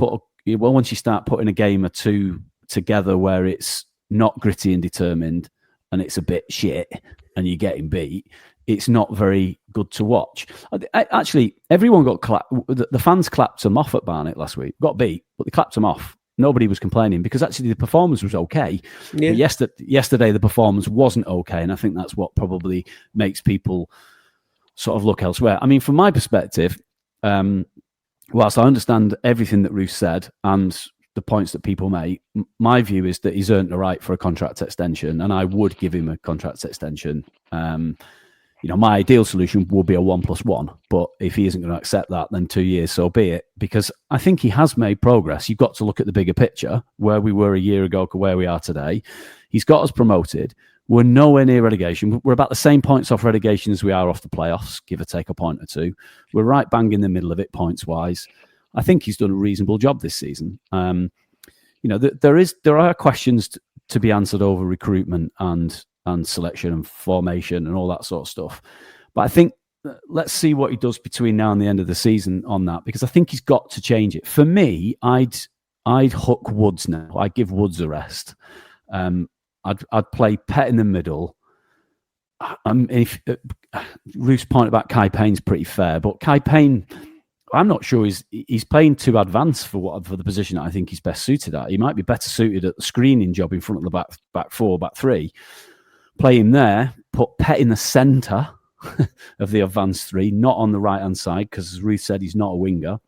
start putting a game or two together where it's not gritty and determined and it's a bit shit and you're getting beat, it's not very good to watch. Actually, everyone got clapped. The fans clapped them off at Barnet last week. Got beat, but they clapped them off. Nobody was complaining because actually the performance was okay. Yeah. But yesterday the performance wasn't okay, and I think that's what probably makes people sort of look elsewhere. I mean, from my perspective, whilst I understand everything that Ruth said and the points that people make, my view is that he's earned the right for a contract extension, and I would give him a contract extension. You know, my ideal solution would be a 1+1, but if he isn't going to accept that, then 2 years, so be it. Because I think he has made progress. You've got to look at the bigger picture, where we were a year ago to where we are today. He's got us promoted. We're nowhere near relegation. We're about the same points off relegation as we are off the playoffs, give or take a point or two. We're right bang in the middle of it points-wise. I think he's done a reasonable job this season. You know, there are questions to be answered over recruitment and selection and formation and all that sort of stuff. But I think let's see what he does between now and the end of the season on that, because I think he's got to change it. For me, I'd hook Woods now. I'd give Woods a rest. I'd play Pett in the middle. Ruth's point about Kai Payne's pretty fair, but Kai Payne, I'm not sure he's playing too advanced for the position that I think he's best suited at. He might be better suited at the screening job in front of the back four, back three. Play him there, put Pett in the centre of the advanced three, not on the right-hand side, because as Ruth said, he's not a winger.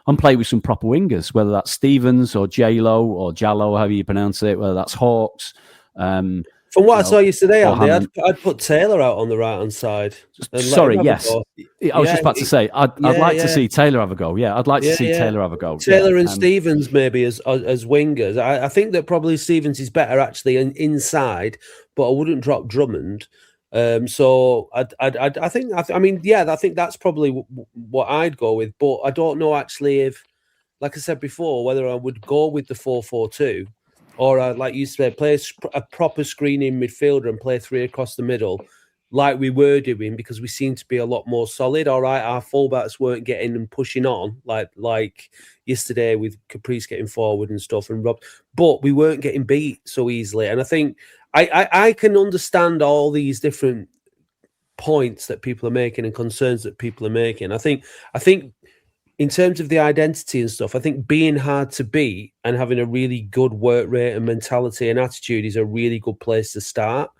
And play with some proper wingers, whether that's Stevens or J-Lo or Jallo, however you pronounce it, whether that's Hawks. From what I saw yesterday, Andy, I'd put Taylor out on the right-hand side. Sorry, yes. I was just about to say, I'd like to see Taylor have a go. Yeah, I'd like to see Taylor have a go. Taylor and Stevens maybe as wingers. I think that probably Stevens is better actually inside, but I wouldn't drop Drummond. So I think that's probably what I'd go with. But I don't know actually if, like I said before, whether I would go with the 4-4-2 or like you said, play a proper screening midfielder and play 3 across the middle, like we were doing, because we seem to be a lot more solid. All right, our fullbacks weren't getting and pushing on like yesterday with Caprice getting forward and stuff and Rob, but we weren't getting beat so easily. And I think I can understand all these different points that people are making and concerns that people are making. I think in terms of the identity and stuff, I think being hard to beat and having a really good work rate and mentality and attitude is a really good place to start.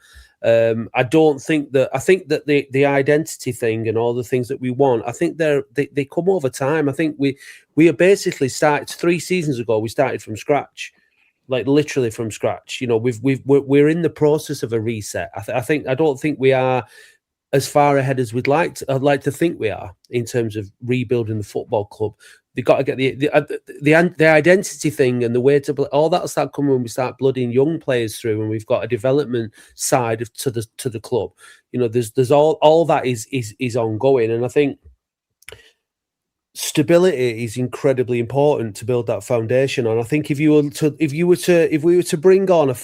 I think that the identity thing and all the things that we want, I think they come over time. I think we are basically started 3 seasons ago. We started from scratch, like literally from scratch. You know, we're in the process of a reset. I don't think we are as far ahead as I'd like to think we are in terms of rebuilding the football club. They've got to get the identity thing and the way to all that'll start coming when we start blooding young players through, and we've got a development side to the club. You know, there's all that is ongoing, and I think stability is incredibly important to build that foundation on. I think if we were to bring on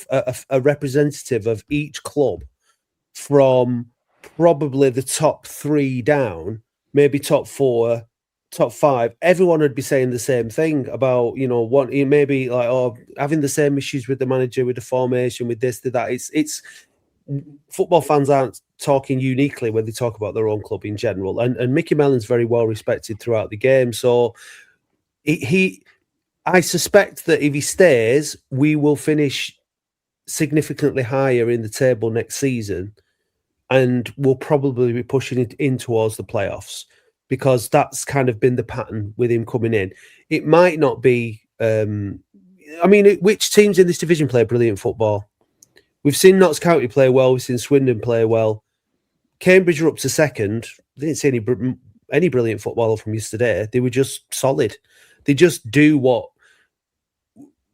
a representative of each club from probably the top 3 down, maybe top 4, top 5, everyone would be saying the same thing about, maybe like, having the same issues with the manager, with the formation, with this, with that. It's football fans aren't talking uniquely when they talk about their own club in general. And Mickey Mellon's very well respected throughout the game. So I suspect that if he stays, we will finish significantly higher in the table next season, and we'll probably be pushing it in towards the playoffs, because that's kind of been the pattern with him coming in. It might not be... which teams in this division play brilliant football? We've seen Notts County play well. We've seen Swindon play well. Cambridge are up to second. They didn't see any brilliant football from yesterday. They were just solid. They just do what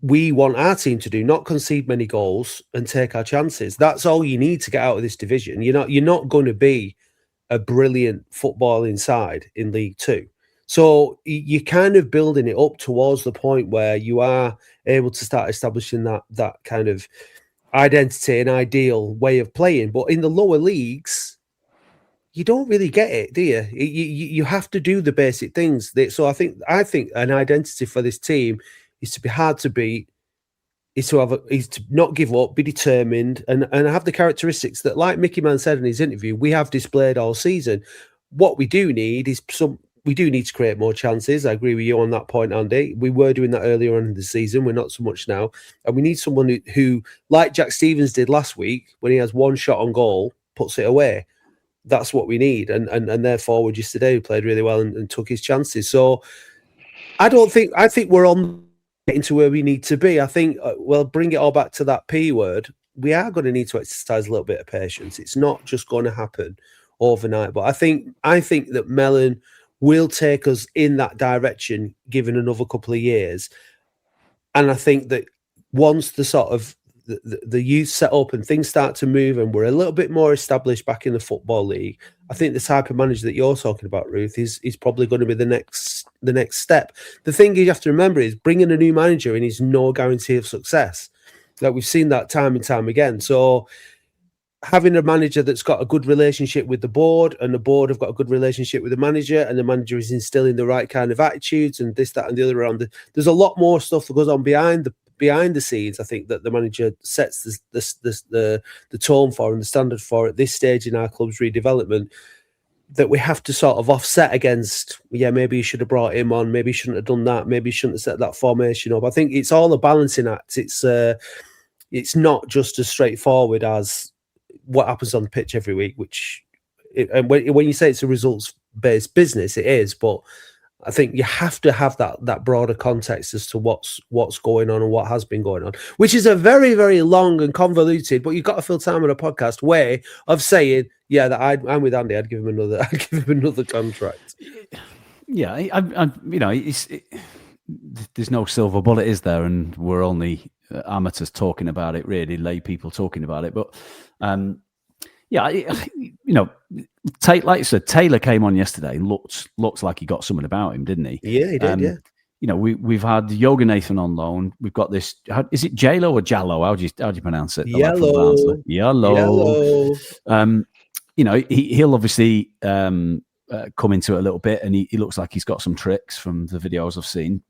we want our team to do, not concede many goals and take our chances. That's all you need to get out of this division. You're not going to be a brilliant footballing side in League Two. So you're kind of building it up towards the point where you are able to start establishing that kind of identity and ideal way of playing. But in the lower leagues, you don't really get it, do you? You have to do the basic things. So I think an identity for this team is to be hard to beat, is to not give up, be determined, and have the characteristics that, like Mickey Mann said in his interview, we have displayed all season. What we do need is we do need to create more chances. I agree with you on that point, Andy. We were doing that earlier on in the season. We're not so much now. And we need someone who, like Jack Stevens did last week, when he has one shot on goal, puts it away. That's what we need. And their forward yesterday, who played really well and took his chances. So I think we're on getting to where we need to be. I think, bring it all back to that P word. We are going to need to exercise a little bit of patience. It's not just going to happen overnight. But I think that Mellon will take us in that direction, given another couple of years. And I think that once the sort of the youth set up and things start to move and we're a little bit more established back in the Football League, I think the type of manager that you're talking about, Ruth, is probably going to be the next step. The thing you have to remember is bringing a new manager in is no guarantee of success. Like, we've seen that time and time again. So having a manager that's got a good relationship with the board, and the board have got a good relationship with the manager, and the manager is instilling the right kind of attitudes and this, that, and the other around. There's a lot more stuff that goes on behind the scenes. I think that the manager sets the tone for and the standard for at this stage in our club's redevelopment, that we have to sort of offset against. Yeah, maybe you should have brought him on. Maybe you shouldn't have done that. Maybe you shouldn't have set that formation up. I think it's all a balancing act. It's not just as straightforward as what happens on the pitch every week, and when you say it's a results-based business, it is, but I think you have to have that broader context as to what's going on and what has been going on, which is a very, very long and convoluted, but you've got to fill time on a podcast way of saying, yeah, that I'm with Andy. I'd give him another contract. Yeah, there's no silver bullet, is there? And we're only amateurs talking about it, really, lay people talking about it. But like you said, Taylor came on yesterday. Looks like he got something about him, didn't he? Yeah, he did. Yeah. We've had Yoga Nathan on loan. We've got this. Is it J-Lo or Jallo? How do you pronounce it? Yellow. He'll obviously come into it a little bit, and he looks like he's got some tricks from the videos I've seen.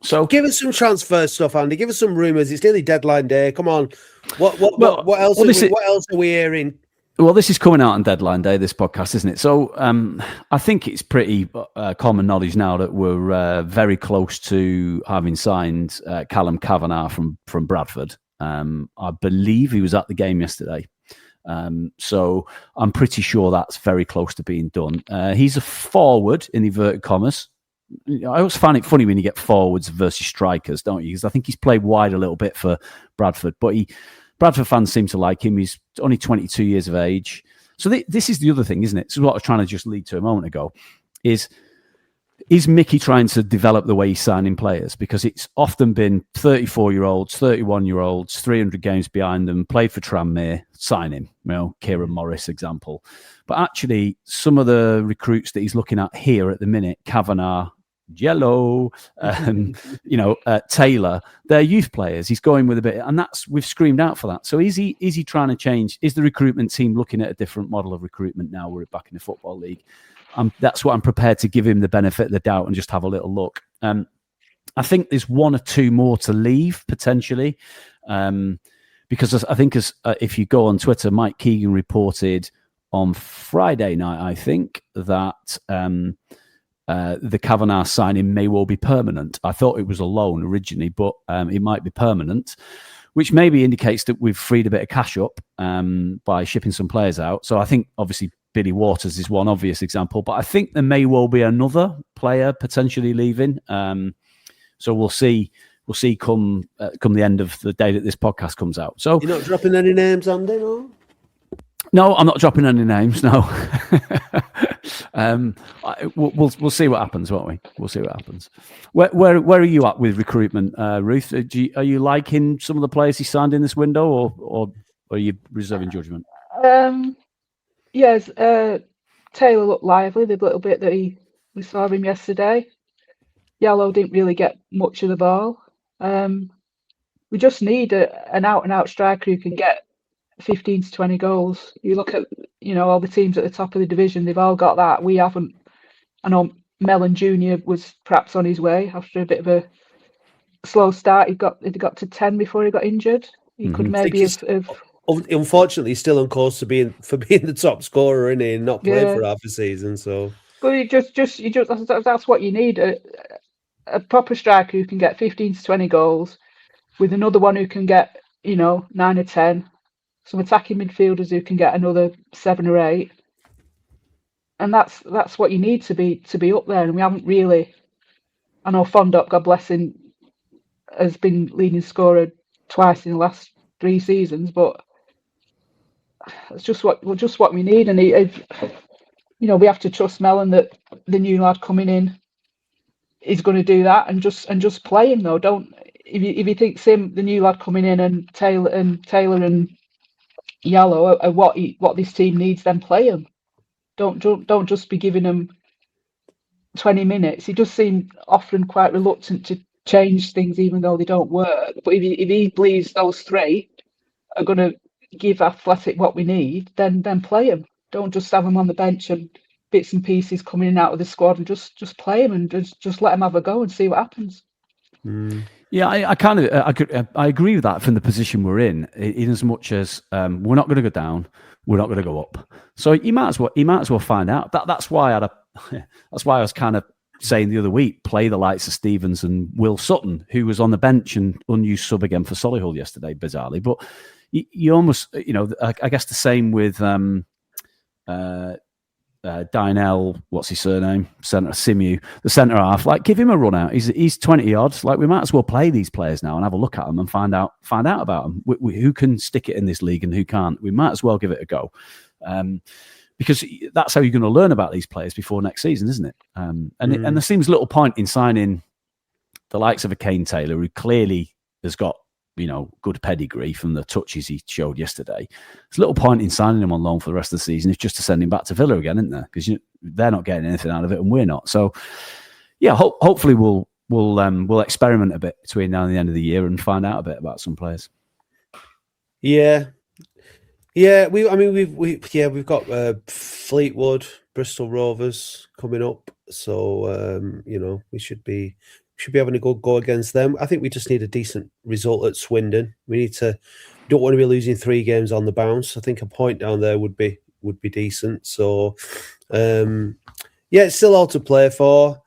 So give us some transfer stuff, Andy. Give us some rumours. It's nearly deadline day. Come on. What else are we hearing? Well, this is coming out on deadline day, this podcast, isn't it? So I think it's pretty common knowledge now that we're very close to having signed Callum Kavanagh from Bradford. I believe he was at the game yesterday. So I'm pretty sure that's very close to being done. He's a forward, in inverted commas. I always find it funny when you get forwards versus strikers, don't you? Because I think he's played wide a little bit for Bradford, but Bradford fans seem to like him. He's only 22 years of age. So this is the other thing, isn't it? This is what I was trying to just lead to a moment ago. Is Mickey trying to develop the way he's signing players? Because it's often been 34-year-olds, 31-year-olds, 300 games behind them, played for Tranmere, sign him, Kieran Morris example. But actually, some of the recruits that he's looking at here at the minute, Kavanagh, Jello, Taylor, they're youth players. He's going with a bit, and we've screamed out for that. So is he trying to change? Is the recruitment team looking at a different model of recruitment now? We're back in the Football League. That's what I'm prepared to give him the benefit of the doubt and just have a little look. I think there's one or two more to leave potentially, because I think if you go on Twitter, Mike Keegan reported on Friday night, I think, that the Kavanagh signing may well be permanent. I thought it was a loan originally, but it might be permanent, which maybe indicates that we've freed a bit of cash up by shipping some players out. So I think obviously Billy Waters is one obvious example, but I think there may well be another player potentially leaving. So we'll see. We'll see come the end of the day that this podcast comes out. So you're not dropping any names, Andy, no? No, I'm not dropping any names. No. We'll see what happens, won't we? We'll see what happens. Where are you at with recruitment, Ruth? Are you liking some of the players he signed in this window, or are you reserving judgment? Yes, Taylor looked lively the little bit that we saw him yesterday. Yellow didn't really get much of the ball. We just need an out-and-out striker who can get 15 to 20 goals. You look at all the teams at the top of the division; they've all got that. We haven't. I know Mellon Jr. was perhaps on his way after a bit of a slow start. He got to 10 before he got injured. He could maybe have. Unfortunately, he's still on course to being the top scorer, isn't he? And not playing for half a season. So, but you just that's what you need. A proper striker who can get 15 to 20 goals, with another one who can get 9 or 10. Some attacking midfielders who can get another 7 or 8, and that's what you need to be up there. And we haven't really. I know Fondop, God bless him, has been leading scorer twice in the last 3 seasons, but it's just what we need. And we have to trust Mellon that the new lad coming in is going to do that, and just play him though. Don't if you think the new lad coming in and Taylor and Yellow are what this team needs, then play him. Don't just be giving him 20 minutes. He does seem often quite reluctant to change things, even though they don't work. But if he believes those 3 are going to give Athletic what we need, then play him. Don't just have him on the bench and bits and pieces coming in and out of the squad, and just play him and just let him have a go and see what happens. Yeah, I agree with that from the position we're in as much as we're not going to go down, we're not going to go up. So you might as well find out. That's why I was kind of saying the other week, play the likes of Stevens and Will Sutton, who was on the bench and unused sub again for Solihull yesterday, bizarrely. But you almost, I guess the same with Dynel, what's his surname? Simu, the centre half. Like, give him a run out. He's 20 odds. Like, we might as well play these players now and have a look at them and find out about them. Who can stick it in this league and who can't? We might as well give it a go, because that's how you're going to learn about these players before next season, isn't it? And there seems little point in signing the likes of a Kane Taylor, who clearly has got good pedigree from the touches he showed yesterday. There's little point in signing him on loan for the rest of the season. It's just to send him back to Villa again, isn't there? Because they're not getting anything out of it and we're not. So, yeah, hopefully we'll experiment a bit between now and the end of the year and find out a bit about some players. Yeah. We've got Fleetwood, Bristol Rovers coming up, so we should be having a good go against them. I think we just need a decent result at Swindon. We don't want to be losing 3 games on the bounce. I think a point down there would be decent. So, it's still all to play for.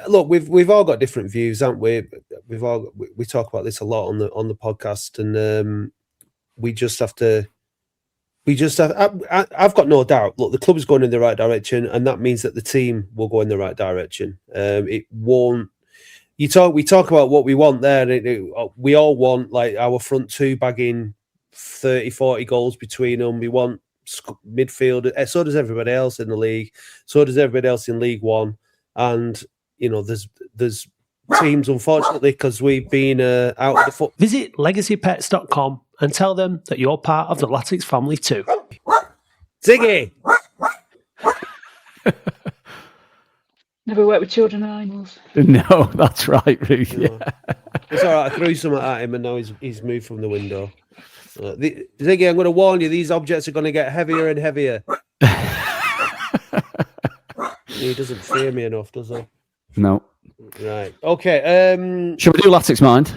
Look, we've all got different views, haven't we? We talk about this a lot on the podcast, and we just have to. I've got no doubt. Look, the club is going in the right direction, and that means that the team will go in the right direction. It won't. We talk about what we want there. We all want, like, our front 2 bagging 30, 40 goals between them. We want midfield. So does everybody else in the league. So does everybody else in League One. And there's teams, unfortunately, because we've been out of the foot. Visit legacypets.com and tell them that you're part of the Latics family too. Ziggy! Never worked with children and animals. No, that's right, Ruth. Yeah. It's all right. I threw something at him and now he's moved from the window. Ziggy, I'm going to warn you, these objects are going to get heavier and heavier. He doesn't fear me enough, does he? No. Right. Okay. Shall we do Latics Mind?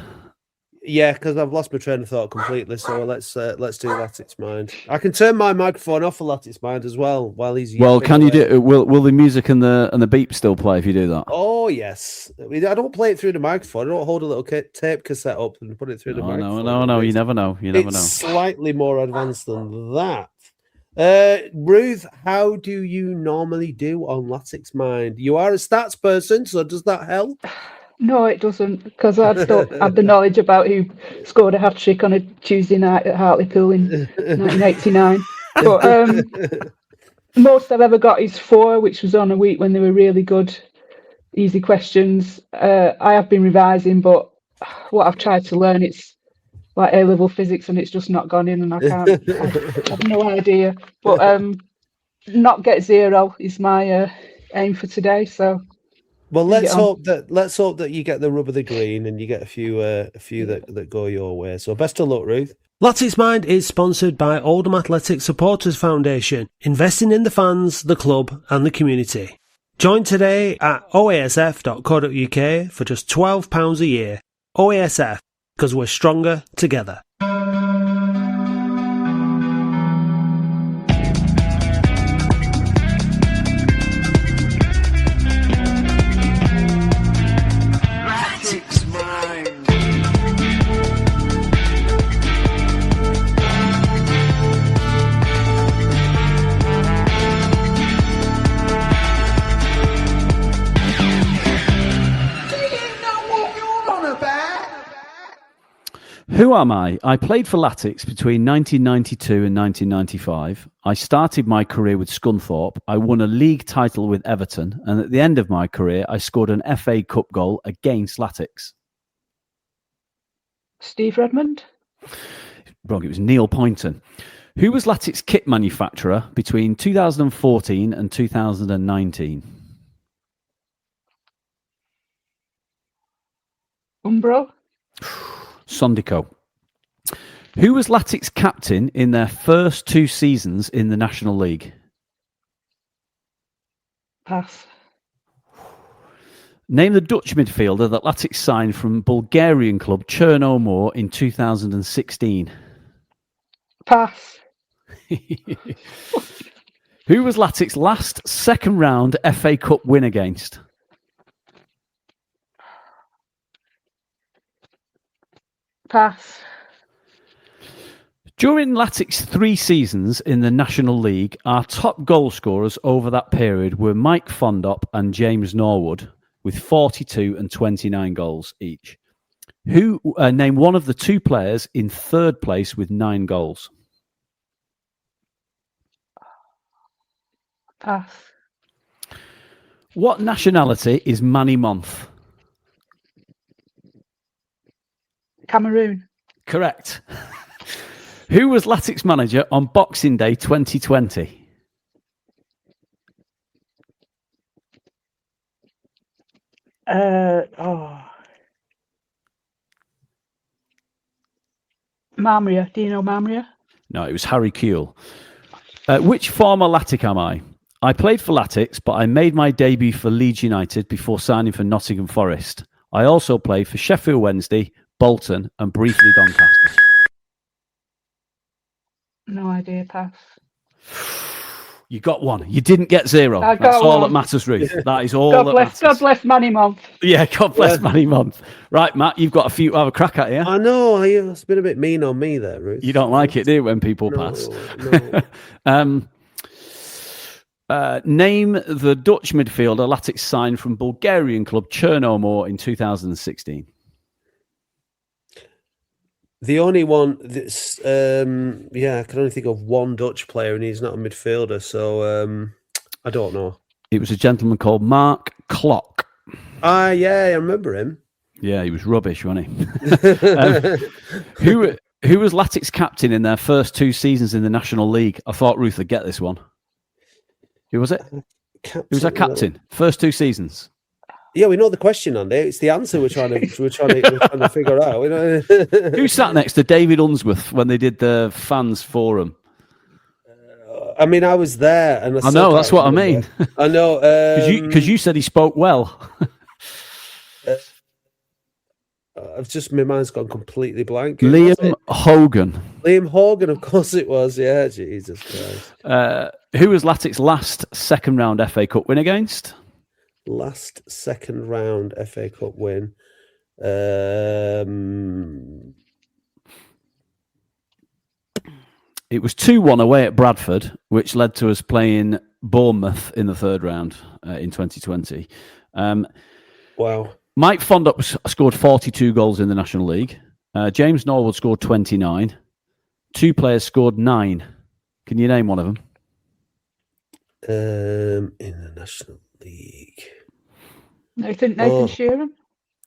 Yeah, because I've lost my train of thought completely. So let's do Latics Mind. I can turn my microphone off for Latics Mind as well while he's. Well, can you do? Will the music and the beep still play if you do that? Oh yes. I don't play it through the microphone. I don't hold a little tape cassette up and put it through the microphone. No. You never know. It's slightly more advanced than that. Ruth, how do you normally do on Latics Mind? You are a stats person, so does that help? No, it doesn't, because I don't have the knowledge about who scored a hat-trick on a Tuesday night at Hartlepool in 1989. But most I've ever got is 4, which was on a week when they were really good, easy questions. I have been revising, but what I've tried to learn, it's like A-level physics, and it's just not gone in, and I have no idea. But not get 0 is my aim for today, so... Well, let's hope that you get the rub of the green and you get a few that go your way. So best of luck, Ruth. Latics Mind is sponsored by Oldham Athletic Supporters Foundation, investing in the fans, the club and the community. Join today at oasf.co.uk for just £12 a year. OASF, because we're stronger together. Who am I? I played for Latics between 1992 and 1995. I started my career with Scunthorpe. I won a league title with Everton. And at the end of my career, I scored an FA Cup goal against Latics. Steve Redmond? Wrong, it was Neil Poynton. Who was Latics kit manufacturer between 2014 and 2019? Umbro? Sondico. Who was Latics captain in their first 2 seasons in the National League? Pass. Name the Dutch midfielder that Latics signed from Bulgarian club Chernomor in 2016. Pass. Who was Latics' last second round FA Cup win against? Pass. During Latics' 3 seasons in the National League, our top goal scorers over that period were Mike Fondop and James Norwood, with 42 and 29 goals each. Who name one of the 2 players in 3rd place with 9 goals? Pass. What nationality is Manny Month? Cameroon. Correct. Who was Latics manager on Boxing Day 2020? Marmria. Do you know Marmria? No, it was Harry Kuehl. Which former Latic am I? I played for Latics, but I made my debut for Leeds United before signing for Nottingham Forest. I also played for Sheffield Wednesday, Bolton, and briefly Doncaster. No idea. Pass. You got 1. You didn't get 0. I got That's all 1. that matters, Ruth. That is all God that bless, matters. God bless Manny Month. Yeah, God bless Manny Month. Right, Matt, you've got a few to have a crack at here. I know. It's been a bit mean on me there, Ruth. You don't like it, do you, when people pass? No. Name the Dutch midfielder Latics signed from Bulgarian club Chernomor in 2016. The only one that's I can only think of one Dutch player, and he's not a midfielder, so I don't know. It was a gentleman called Mark Klock. Yeah, I remember him. Yeah, he was rubbish, wasn't he? Who was Latics captain in their first 2 seasons in the National League? I thought Ruth would get this one. Who was it? Who was their captain? First 2 seasons. Yeah, we know the question, Andy. It's the answer we're trying to figure out. Who sat next to David Unsworth when they did the fans forum? I mean, I was there, and I know that's what I mean. I know because you said he spoke well. I've just my mind's gone completely blank. Liam Hogan. Liam Hogan, of course it was. Yeah, Jesus Christ. Who was Latics' last second round FA Cup win against? Last second round FA Cup win. It was 2-1 away at Bradford, which led to us playing Bournemouth in the third round in 2020. Wow. Mike Fondup scored 42 goals in the National League. James Norwood scored 29. 2 players scored 9. Can you name one of them? In the National League. Nathan Sheeran.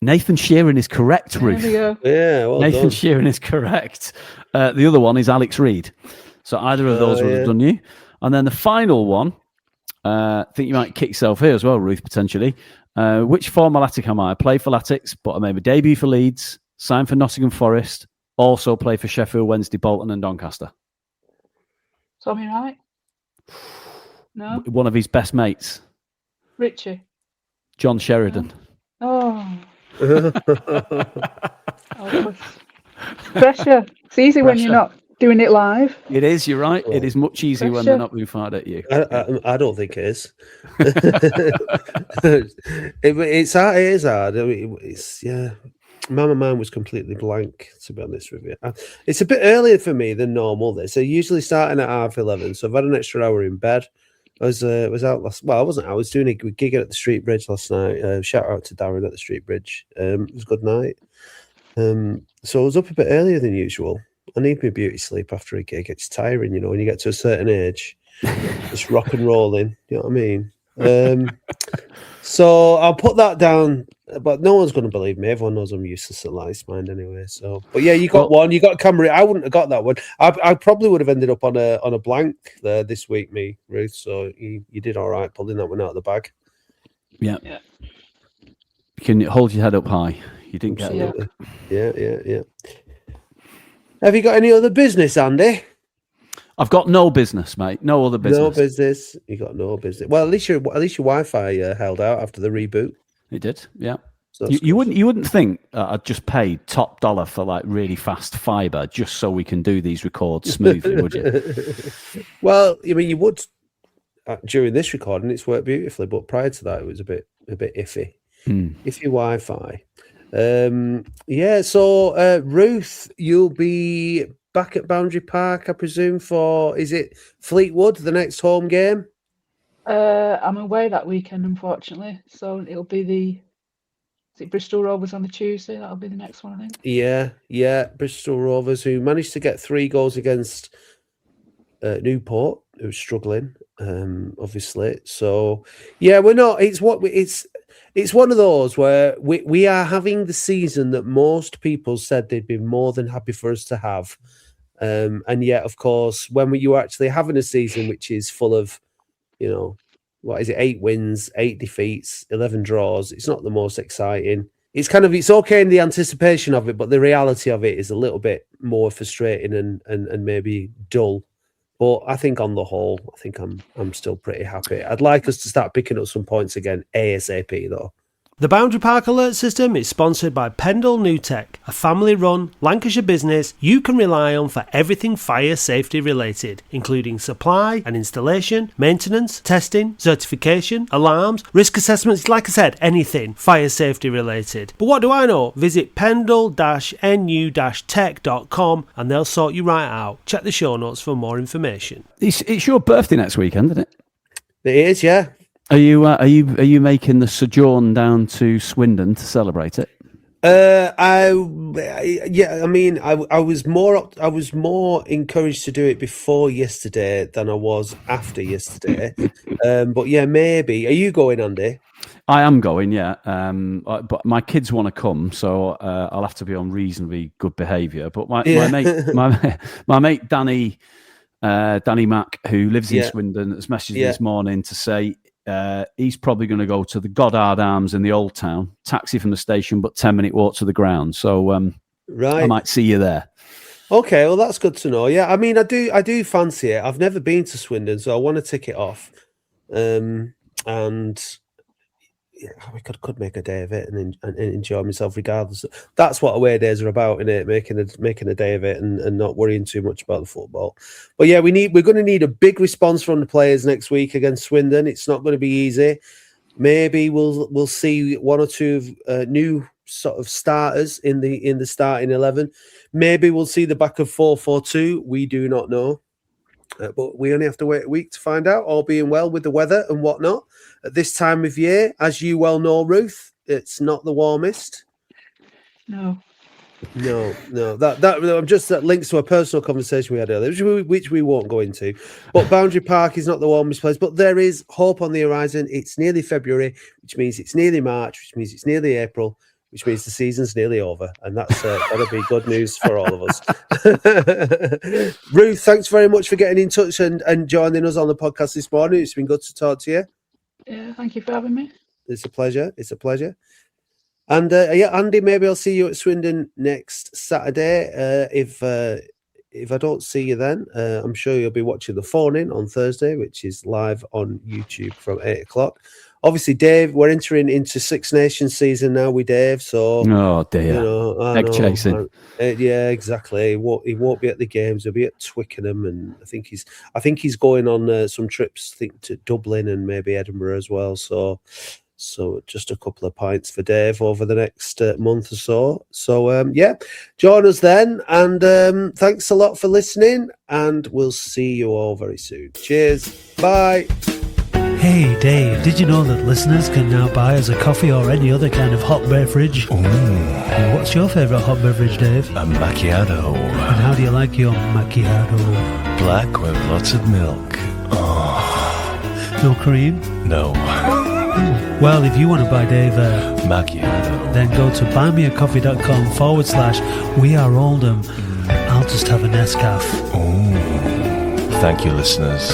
Nathan Sheeran is correct, Ruth. There we go. Yeah, well Nathan done. Sheeran is correct. The other one is Alex Reid. So either of those would have done you. And then the final one, I think you might kick yourself here as well, Ruth, potentially. Which former Latic am I? I play for Latics, but I made my debut for Leeds, signed for Nottingham Forest, also play for Sheffield Wednesday, Bolton and Doncaster. Tommy Wright? No? One of his best mates. Richie? John Sheridan. Oh. Pressure. It's easy when you're not doing it live. It is, you're right. It is much easier when they're not being fired at you. I don't think it is. It is hard. I mean, my mind was completely blank, to be honest with you. It's a bit earlier for me than normal. This. I usually starting at 11:30, so I've had an extra hour in bed. I was out last. Well, I wasn't. I was doing a gig at the Street Bridge last night. Shout out to Darren at the Street Bridge. It was a good night. So I was up a bit earlier than usual. I need my beauty sleep after a gig. It's tiring, you know, when you get to a certain age. Just rock and rolling. You know what I mean? So I'll put that down, but no one's going to believe me. Everyone knows I'm useless at Light's Mind anyway. So, but yeah, you got one. You got Camry. I wouldn't have got that one. I probably would have ended up on a blank there this week, me, Ruth. So you did all right pulling that one out of the bag. Yeah. You can hold your head up high. You didn't get it. Yeah. Have you got any other business, Andy? I've got no business, mate. No other business. No business. You got no business. Well, at least your Wi-Fi held out after the reboot. It did. Yeah. So you wouldn't think I'd just pay top dollar for like really fast fibre just so we can do these records smoothly, would you? Well, I mean, you would during this recording. It's worked beautifully, but prior to that, it was a bit iffy. Iffy Wi-Fi. So Ruth, you'll be back at Boundary Park, I presume, for, is it Fleetwood, the next home game? I'm away that weekend, unfortunately. So it'll be is it Bristol Rovers on the Tuesday? That'll be the next one, I think. Yeah. Bristol Rovers, who managed to get 3 goals against Newport, who's struggling, obviously. So, yeah, we're not, it's one of those where we are having the season that most people said they'd be more than happy for us to have. And yet, of course, when you are actually having a season which is full of, 8 wins, 8 defeats, 11 draws, it's not the most exciting. It's okay in the anticipation of it, but the reality of it is a little bit more frustrating and maybe dull. But I think on the whole, I'm still pretty happy. I'd like us to start picking up some points again ASAP though. The Boundary Park Alert System is sponsored by Pendle New Tech, a family-run Lancashire business you can rely on for everything fire safety related, including supply and installation, maintenance, testing, certification, alarms, risk assessments, like I said, anything fire safety related. But what do I know? Visit pendle-nu-tech.com and they'll sort you right out. Check the show notes for more information. It's your birthday next weekend, isn't it? It is, yeah. Are you making the sojourn down to Swindon to celebrate it? I mean, I was more encouraged to do it before yesterday than I was after yesterday. But yeah, maybe. Are you going, Andy? I am going, yeah. But my kids want to come, so I'll have to be on reasonably good behaviour. But my mate Danny Mack, who lives in Swindon, has messaged me this morning to say he's probably going to go to the Goddard Arms in the Old Town, taxi from the station, but 10-minute walk to the ground. So I might see you there. Okay, well that's good to know. Yeah, I mean, I do fancy it. I've never been to Swindon, so I want to tick it off. And yeah, we could make a day of it and enjoy myself regardless. That's what away days are about, isn't it? Making a day of it and not worrying too much about the football. But yeah, we're going to need a big response from the players next week against Swindon. It's not going to be easy. Maybe we'll see one or two new sort of starters in the starting 11. Maybe we'll see the back of 4-4-2. We do not know. But we only have to wait a week to find out, all being well with the weather and whatnot. At this time of year, as you well know, Ruth, it's not the warmest. No. That links to a personal conversation we had earlier, which we won't go into. But Boundary Park is not the warmest place, but there is hope on the horizon. It's nearly February, which means it's nearly March, which means it's nearly April, which means the season's nearly over, and that's that'll be good news for all of us. Ruth, thanks very much for getting in touch and joining us on the podcast this morning. It's been good to talk to you. Yeah, thank you for having me. It's a pleasure. And Andy, maybe I'll see you at Swindon next Saturday. If I don't see you then, I'm sure you'll be watching the phone in on Thursday, which is live on YouTube from 8:00. Obviously, Dave, we're entering into Six Nations season now with Dave. So, oh dear, egg chasing. Yeah, exactly. He won't be at the games. He'll be at Twickenham, and I think he's going on some trips. I think to Dublin and maybe Edinburgh as well. So just a couple of pints for Dave over the next month or so. So join us then, and thanks a lot for listening. And we'll see you all very soon. Cheers. Bye. Hey Dave, did you know that listeners can now buy us a coffee or any other kind of hot beverage? Well, what's your favourite hot beverage, Dave? A macchiato. And how do you like your macchiato? Black with lots of milk. Oh. No cream? No. Well, if you want to buy Dave a macchiato, then go to buymeacoffee.com/We Are Oldham. I'll just have a Nescafe. Oh. Thank you, listeners.